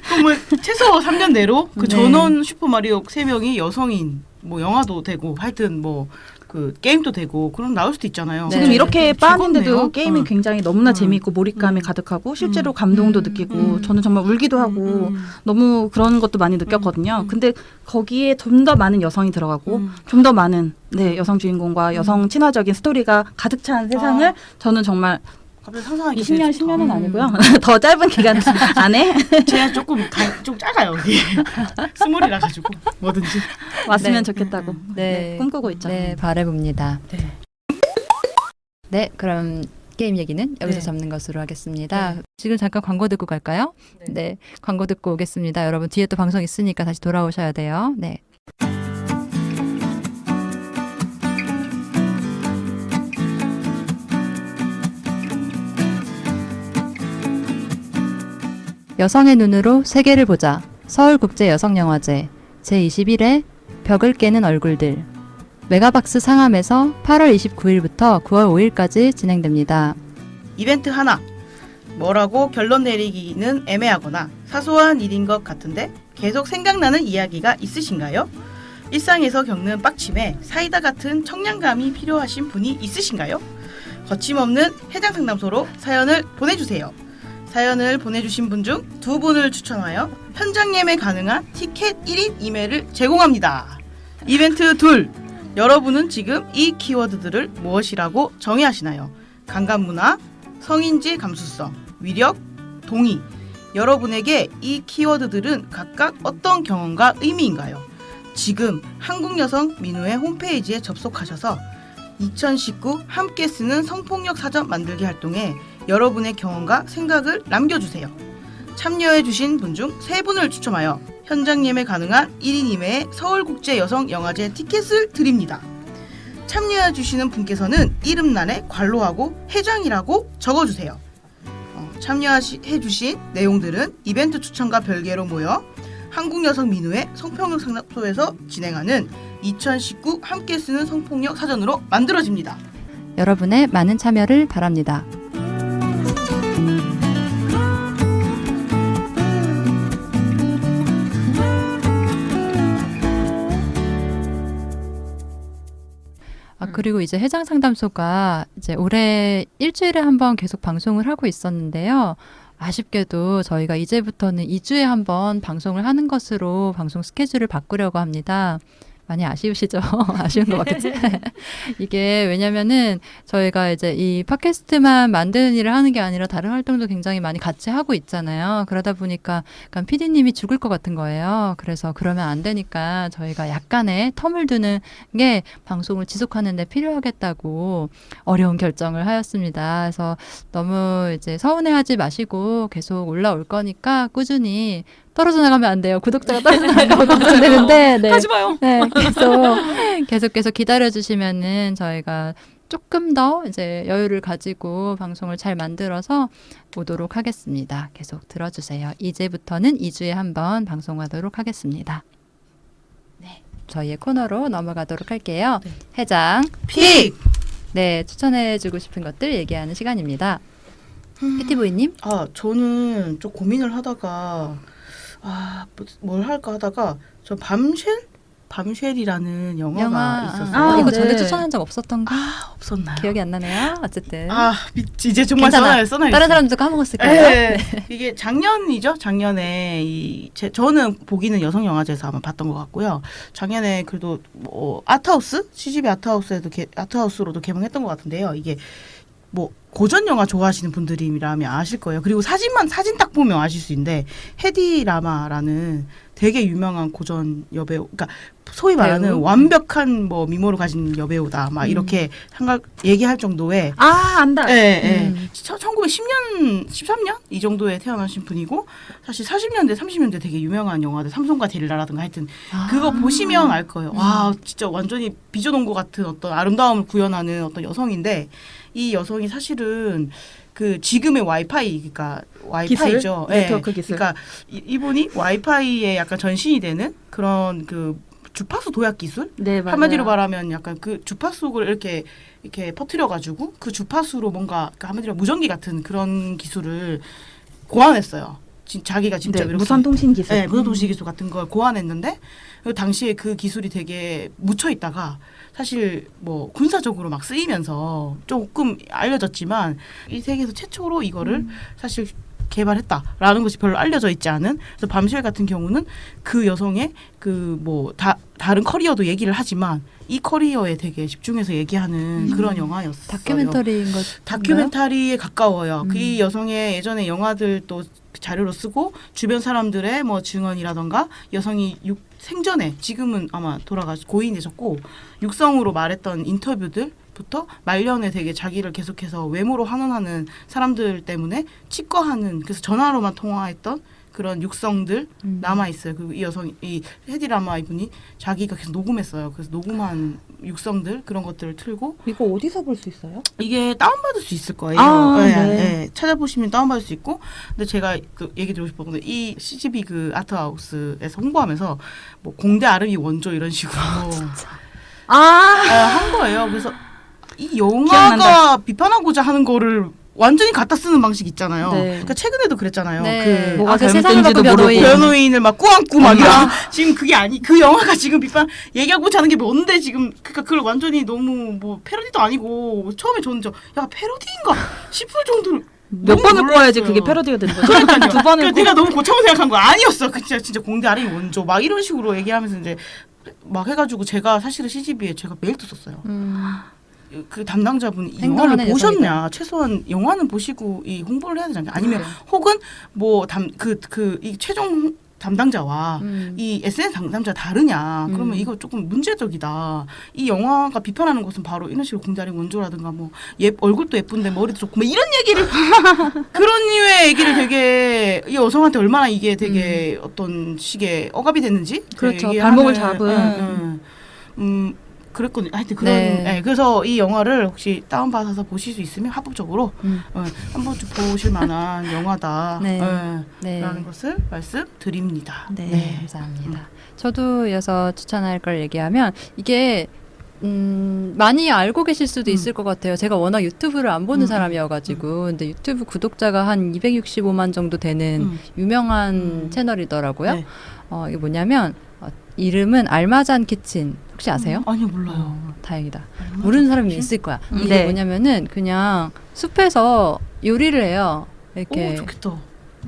그러면 최소 3년 내로 그 전원 슈퍼 마리오 3명이 여성인 뭐 영화도 되고 하여튼 뭐 그 게임도 되고 그럼 나올 수도 있잖아요. 지금 네. 이렇게 빠는데도 즐겁네요. 게임이 굉장히 너무나 재미있고 몰입감이 가득하고 실제로 감동도 느끼고 저는 정말 울기도 하고 너무 그런 것도 많이 느꼈거든요. 근데 거기에 좀 더 많은 여성이 들어가고 좀 더 많은 여성 주인공과 여성 친화적인 스토리가 가득 찬 세상을 저는 정말 갑자기 상상하기 20년, 10년은 아니고요. 더 짧은 기간 안에 제가 조금 작아요. 이게. 스몰이라 가지고 뭐든지. 왔으면 네. 좋겠다고 네. 꿈꾸고 있죠. 네, 바라봅니다. 네. 네, 그럼 게임 얘기는 여기서 네. 접는 것으로 하겠습니다. 지금 잠깐 광고 듣고 갈까요? 네, 광고 듣고 오겠습니다. 여러분 뒤에 또 방송 있으니까 다시 돌아오셔야 돼요. 네. 여성의 눈으로 세계를 보자. 서울국제여성영화제 제21회 벽을 깨는 얼굴들. 메가박스 상암에서 8월 29일부터 9월 5일까지 진행됩니다. 이벤트 하나. 뭐라고 결론 내리기는 애매하거나 사소한 일인 것 같은데 계속 생각나는 이야기가 있으신가요? 일상에서 겪는 빡침에 사이다 같은 청량감이 필요하신 분이 있으신가요? 거침없는 해장 상담소로 사연을 보내주세요. 사연을 보내주신 분 중 2분을 추천하여 현장 예매 가능한 티켓 1인 이메일을 제공합니다. 이벤트 2. 여러분은 지금 이 키워드들을 무엇이라고 정의하시나요? 강간문화, 성인지 감수성, 위력, 동의. 여러분에게 이 키워드들은 각각 어떤 경험과 의미인가요? 지금 한국여성민우회 홈페이지에 접속하셔서 2019 함께 쓰는 성폭력 사전 만들기 활동에 여러분의 경험과 생각을 남겨주세요. 참여해주신 분 중 3분을 추첨하여 현장 예매 가능한 1인 이내의 서울국제여성영화제 티켓을 드립니다. 참여해주시는 분께서는 이름란에 괄호하고 회장이라고 적어주세요. 참여해주신 내용들은 이벤트 추천과 별개로 모여 한국여성민우회 성폭력 상담소에서 진행하는 2019 함께 쓰는 성폭력 사전으로 만들어집니다. 여러분의 많은 참여를 바랍니다. 그리고 이제 해장 상담소가 이제 올해 일주일에 한 번 계속 방송을 하고 있었는데요. 아쉽게도 저희가 이제부터는 2주에 한 번 방송을 하는 것으로 방송 스케줄을 바꾸려고 합니다. 많이 아쉬우시죠? 아쉬운 것 같겠지? 이게 왜냐면은 저희가 이제 이 팟캐스트만 만드는 일을 하는 게 아니라 다른 활동도 굉장히 많이 같이 하고 있잖아요. 그러다 보니까 약간 PD님이 죽을 것 같은 거예요. 그래서 그러면 안 되니까 저희가 약간의 텀을 두는 게 방송을 지속하는 데 필요하겠다고 어려운 결정을 하였습니다. 그래서 너무 이제 서운해하지 마시고 계속 올라올 거니까 꾸준히 떨어져 나가면 안 돼요. 구독자가 떨어져 나가면 안 되는데. 네. 하지 마요. 네, 계속 기다려 주시면은 저희가 조금 더 이제 여유를 가지고 방송을 잘 만들어서 오도록 하겠습니다. 계속 들어주세요. 이제부터는 2주에 한 번 방송하도록 하겠습니다. 네, 저희의 코너로 넘어가도록 할게요. 네. 해장 픽! 네, 추천해주고 싶은 것들 얘기하는 시간입니다. PTV님? 저는 좀 고민을 하다가 뭘 할까 하다가 저 밤쉘이라는 영화가 있었어요. 이거 네. 전에 추천한 적 없었던가? 없었나요? 기억이 안 나네요. 어쨌든 이제 정말 괜찮아. 써놔요. 다른 사람도 까먹었을까요? 네. 이게 작년이죠. 작년에 저는 보기는 여성 영화제에서 아마 봤던 것 같고요. 작년에 그래도 뭐 아트하우스, CGV 아트하우스로도 개봉했던 것 같은데요. 이게 뭐 고전 영화 좋아하시는 분들이라면 아실 거예요. 그리고 사진 딱 보면 아실 수 있는데 헤디 라마라는 되게 유명한 고전 여배우, 그러니까 소위 말하는 배우? 완벽한 뭐 미모를 가진 여배우다, 막 이렇게 얘기할 정도의 안다. 예. 1910년, 13년 이 정도에 태어나신 분이고 사실 40년대, 30년대 되게 유명한 영화들 삼손과 데릴라라든가 하여튼 그거 보시면 알 거예요. 와, 진짜 완전히 빚어놓은 것 같은 어떤 아름다움을 구현하는 어떤 여성인데 이 여성이 사실은 그 지금의 와이파이, 그러니까 와이파이죠. 기술? 네트워크 기술. 그러니까 이분이 와이파이에 약간 전신이 되는 그런 그 주파수 도약 기술? 네, 맞아요. 한마디로 말하면 약간 그 주파수를 이렇게 퍼뜨려가지고 그 주파수로 뭔가 그 한마디로 무전기 같은 그런 기술을 고안했어요. 자기가 직접 네, 이렇게 무선통신 기술. 네, 무선통신 기술 같은 걸 고안했는데 그 당시에 그 기술이 되게 묻혀 있다가 사실 뭐 군사적으로 막 쓰이면서 조금 알려졌지만 이 세계에서 최초로 이거를 사실 개발했다라는 것이 별로 알려져 있지 않은. 그래서 밤쉘 같은 경우는 그 여성의 그 뭐 다른 커리어도 얘기를 하지만 이 커리어에 되게 집중해서 얘기하는 그런 영화였어요. 다큐멘터리인 것. 다큐멘터리에 가까워요. 이 여성의 예전에 영화들도 자료로 쓰고 주변 사람들의 뭐 증언이라던가 여성이 생전에 지금은 아마 고인이 되셨고 육성으로 말했던 인터뷰들부터 말년에 되게 자기를 계속해서 외모로 환원하는 사람들 때문에 치과하는, 그래서 전화로만 통화했던 그런 육성들 남아 있어요. 그리고 이 여성, 이 헤디 라마 이분이 자기가 계속 녹음했어요. 그래서 녹음한 육성들 그런 것들을 틀고. 이거 어디서 볼 수 있어요? 이게 다운받을 수 있을 거예요. 네. 찾아보시면 다운받을 수 있고. 근데 제가 그 얘기 드리고 싶었는데 이 CGV 그 아트하우스에서 홍보하면서 뭐 공대 아름이 원조 이런 식으로 한 거예요. 그래서 이 영화가 기억난다. 비판하고자 하는 거를 완전히 갖다 쓰는 방식 있잖아요. 네. 그러니까 최근에도 그랬잖아요. 네. 뭐가 그 잘못된지도 세상을 바꾼 모르고. 변호인을 막 꾸안꾸 막 이런. 지금 그게 그 영화가 지금 비판 얘기하고자 하는 게 뭔데 지금. 그러니까 그걸 완전히 너무 뭐 패러디도 아니고 처음에 저는 야 패러디인가 싶을 정도로 몇 너무 번을 꼬아야지 놀랐어요. 그게 패러디가 되는 거죠. 그러니까요. 두 번을 그러니까 내가 너무 고차원 생각한 거 아니었어. 그 진짜 공대 아름이 원조 막 이런 식으로 얘기하면서 이제 막 해가지고 제가 사실은 CGV에 제가 메일도 썼어요. 그 담당자분 이 영화를 행동하는 보셨냐? 여성이다. 최소한 영화는 보시고 이 홍보를 해야 되지 않냐? 아니면 네. 혹은 뭐 이 최종 담당자와 이 SNS 담당자 다르냐? 그러면 이거 조금 문제적이다. 이 영화가 비판하는 것은 바로 이런 식으로 공자리 원조라든가 뭐 얼굴도 예쁜데 머리도 좋고 뭐 이런 얘기를 그런 류의 얘기를 되게 이 여성한테 얼마나 이게 되게 어떤 식의 억압이 됐는지 그렇죠. 되게 발목을 하는, 잡은. 그랬거든요. 하여튼 그런 네. 그래서 이 영화를 혹시 다운받아서 보실 수 있으면 합법적으로 한 번쯤 보실 만한 영화다. 네. 네. 라는 것을 말씀드립니다. 네, 감사합니다. 저도 이어서 추천할 걸 얘기하면 이게 많이 알고 계실 수도 있을 것 같아요. 제가 워낙 유튜브를 안 보는 사람이어가지고 근데 유튜브 구독자가 한 265만 정도 되는 유명한 채널이더라고요. 네. 이게 뭐냐면 이름은 알마잔 키친. 혹시 아세요? 아니요, 몰라요. 다행이다. 얼마나 모르는 사람이 좋지? 있을 거야. 네. 이게 뭐냐면은 그냥 숲에서 요리를 해요. 이렇게 오, 좋겠다.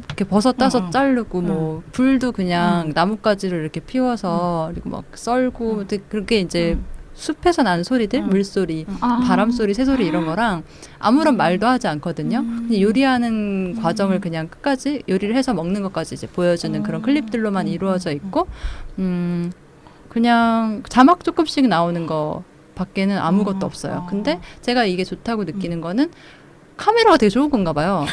이렇게 버섯 따서 응. 자르고 뭐 불도 그냥 응. 나뭇가지를 이렇게 피워서 그리고 막 썰고 그렇게 이제 응. 숲에서 나는 소리들, 응. 물소리, 응. 아. 바람 소리, 새소리 이런 거랑 아무런 말도 하지 않거든요. 근데 요리하는 과정을 그냥 끝까지 요리를 해서 먹는 것까지 이제 보여주는 그런 클립들로만 이루어져 있고, 그냥 자막 조금씩 나오는 거 밖에는 아무것도 없어요. 근데 제가 이게 좋다고 느끼는 거는 카메라가 되게 좋은 건가 봐요.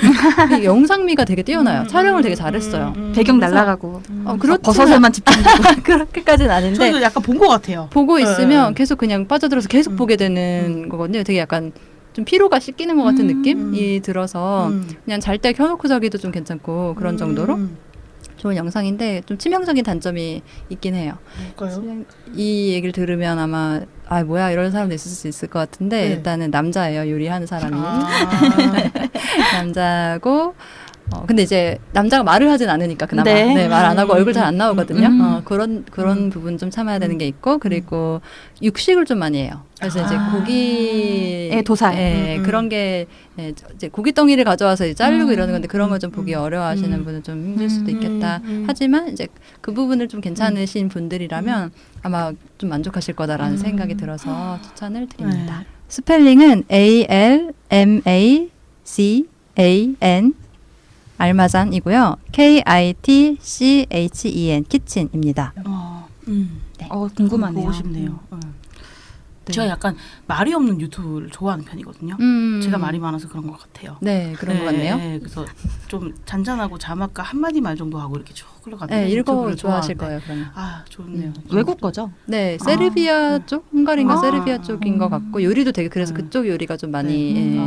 이 영상미가 되게 뛰어나요. 촬영을 되게 잘했어요. 배경 그래서- 날아가고 그렇지는 버섯에만 집중하고 그렇게까지는 아닌데 저도 약간 본 것 같아요. 보고 있으면 네. 계속 그냥 빠져들어서 계속 보게 되는 거거든요. 되게 약간 좀 피로가 씻기는 것 같은 느낌이 들어서 그냥 잘 때 켜놓고 자기도 좀 괜찮고 그런 정도로 좋은 영상인데 좀 치명적인 단점이 있긴 해요. 뭘까요? 이 얘기를 들으면 아마 아 뭐야 이런 사람도 있을 수 있을 것 같은데 네. 일단은 남자예요. 요리하는 사람이 아. 남자고 근데 이제 남자가 말을 하진 않으니까 그나마 네. 말 안 하고 얼굴 잘 안 나오거든요. 그런 음. 부분 좀 참아야 되는 게 있고 그리고 육식을 좀 많이 해요. 그래서 이제 아. 예, 도살. 그런 게 이제 고기 덩이를 가져와서 이제 자르고 이러는 건데 그런 걸 좀 음. 보기 어려워하시는 음. 분은 좀 힘들 수도 있겠다. 하지만 이제 그 부분을 좀 괜찮으신 분들이라면 아마 좀 만족하실 거다라는 생각이 들어서 추천을 드립니다. 네. 스펠링은 ALMACAN 알마잔이고요. KITCHEN 키친입니다. 궁금하네요. 보고 싶네요. 네. 제가 약간 말이 없는 유튜브를 좋아하는 편이거든요. 제가 말이 많아서 그런 것 같아요. 네 그런 것 같네요. 네, 그래서 좀 잔잔하고 자막과 한마디 말 정도 하고 이렇게 쭉 흘러가는 네 읽어 유튜브를 좋아하실 좋아하는데. 거예요. 그러면. 아, 좋네요. 외국 거죠? 네, 세르비아 쪽, 헝가리인가 아. 세르비아 쪽인 것 같고 요리도 되게 그래서 음. 그쪽 요리가 좀 많이 네.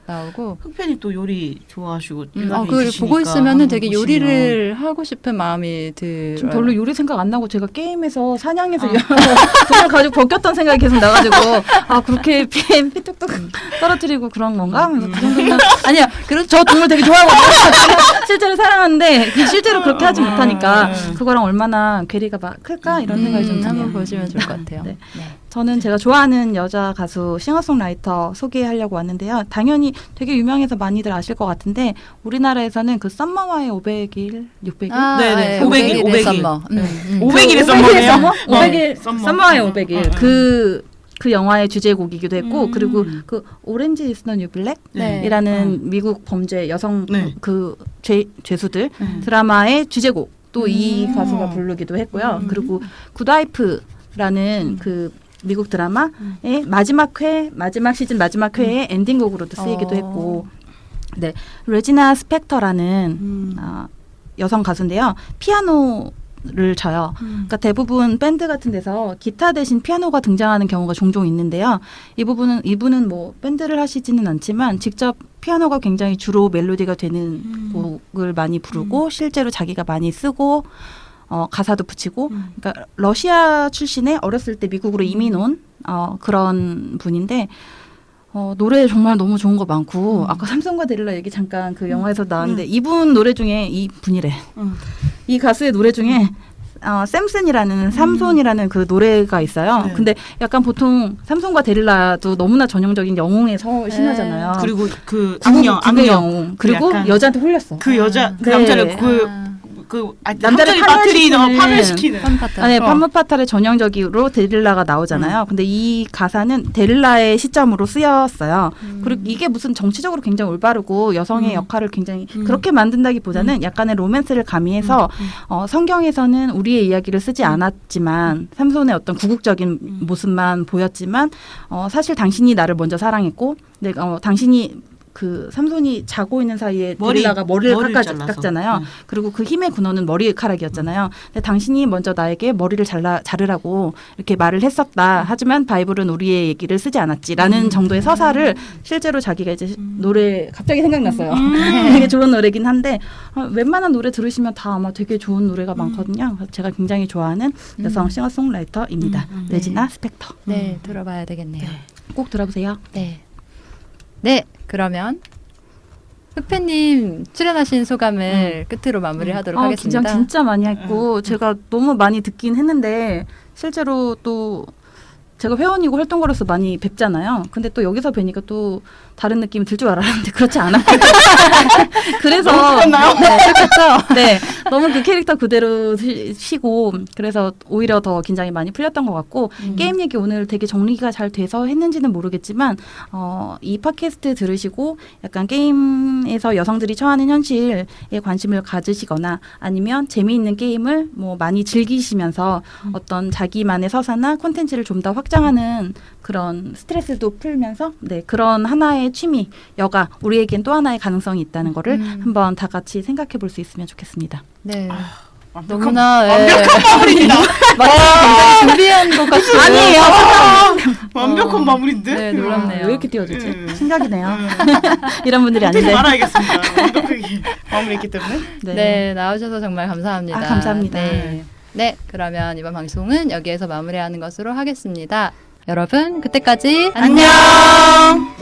나오고. 흑편이 또 요리 좋아하시고 그걸 보고 있으면은 되게 요리를 하고 싶은 마음이 들어요. 좀 별로 요리 생각 안 나고 제가 게임에서 사냥해서 돈을 가지고 벗겼던 생각이 계속 나가지고 아 그렇게 피뚝뚝 떨어뜨리고 그런 건가? 하면서 그 정도면 아니야. 그래서 저 동물 되게 좋아하거든요. 실제로 사랑하는데 실제로 그렇게 하지 못하니까 그거랑 얼마나 괴리가 클까 이런 생각이 좀 드네요. 한번 보시면 좋을 것 같아요. 네. 네. 저는 제가 좋아하는 여자 가수 싱어송라이터 소개하려고 왔는데요. 당연히 되게 유명해서 많이들 아실 것 같은데 우리나라에서는 그 썸머와의 500일, 600일? 네네. 500일 500일. 썸머. 500일의 썸머네요. 네. 썸머. 썸머와의 500일. 그 영화의 주제곡이기도 했고 음. 그리고 그 오렌지 이즈 더 뉴 블랙 네. 이라는 미국 범죄 여성 네. 그 죄수들 네. 드라마의 주제곡 또 이 가수가 부르기도 했고요. 그리고 굿와이프라는 그 미국 드라마의 마지막 시즌 마지막 회의 엔딩곡으로도 쓰이기도 했고, 네 레지나 스펙터라는 여성 가수인데요. 피아노를 쳐요. 그러니까 대부분 밴드 같은 데서 기타 대신 피아노가 등장하는 경우가 종종 있는데요. 이분은 뭐 밴드를 하시지는 않지만 직접 피아노가 굉장히 주로 멜로디가 되는 곡을 많이 부르고 실제로 자기가 많이 쓰고 가사도 붙이고 그러니까 러시아 출신의 어렸을 때 미국으로 이민 온 그런 분인데 노래 정말 너무 좋은 거 많고 아까 삼성과 데릴라 얘기 잠깐 그 영화에서 나왔는데 이분 노래 중에 이 가수의 노래 중에 샘슨이라는 삼손이라는 그 노래가 있어요. 네. 근데 약간 보통 삼손과 데릴라도 너무나 전형적인 영웅의 신화잖아요. 그리고 그 악령 악령. 영웅. 그리고 약간 여자한테 홀렸어. 그 여자 그 네. 남자를 남자를 남자를 빠뜨리는 파멸시키는. 팜파타. 판무파탈의 전형적으로 데릴라가 나오잖아요. 근데 이 가사는 데릴라의 시점으로 쓰였어요. 그리고 이게 무슨 정치적으로 굉장히 올바르고 여성의 역할을 굉장히 그렇게 만든다기보다는 약간의 로맨스를 가미해서 성경에서는 우리의 이야기를 쓰지 않았지만 삼손의 어떤 구국적인 모습만 보였지만 사실 당신이 나를 먼저 사랑했고 당신이 그 삼손이 자고 있는 사이에 데릴라가 머리를 깎잖아요. 그리고 그 힘의 근원은 머리카락이었잖아요. 근데 당신이 먼저 나에게 머리를 자르라고 이렇게 말을 했었다. 하지만 바이블은 우리의 얘기를 쓰지 않았지라는 정도의 서사를 실제로 자기가 이제 노래 갑자기 생각났어요. 되게 좋은 노래긴 한데 웬만한 노래 들으시면 다 아마 되게 좋은 노래가 많거든요. 그래서 제가 굉장히 좋아하는 여성 싱어송라이터입니다. 레지나 스펙터. 네, 들어봐야 되겠네요. 꼭 들어보세요. 네, 그러면 흑팬님 출연하신 소감을 끝으로 마무리하도록 하겠습니다. 긴장 진짜 많이 했고 제가 너무 많이 듣긴 했는데 실제로 또 제가 회원이고 활동가로서 많이 뵙잖아요. 근데 또 여기서 뵈니까 또 다른 느낌이 들 줄 알았는데 그렇지 않았고 그래서 똑같나요? 네, 너무 그 캐릭터 그대로 쉬고 그래서 오히려 더 긴장이 많이 풀렸던 것 같고 게임 얘기 오늘 되게 정리가 잘 돼서 했는지는 모르겠지만 이 팟캐스트 들으시고 약간 게임에서 여성들이 처하는 현실에 관심을 가지시거나 아니면 재미있는 게임을 뭐 많이 즐기시면서 어떤 자기만의 서사나 콘텐츠를 좀 더 확장하는 그런 스트레스도 풀면서 네, 그런 하나의 취미, 여가 우리에겐 또 하나의 가능성이 있다는 거를 한번 다 같이 생각해 볼 수 있으면 좋겠습니다. 네. 완벽한, 너무나 완벽한 마무리입니다. 마치 굉장히 준비한 것 같은 아니에요. 완벽한 마무리인데? 네, 놀랍네요. 왜 이렇게 띄워주지? 음. 생각이네요. 이런 분들이 되지 아닌데. 말아야겠습니다. 완벽하게 마무리했기 때문에. 네, 나오셔서 정말 감사합니다. 아, 감사합니다. 네. 네, 그러면 이번 방송은 여기에서 마무리하는 것으로 하겠습니다. 여러분, 그때까지 안녕.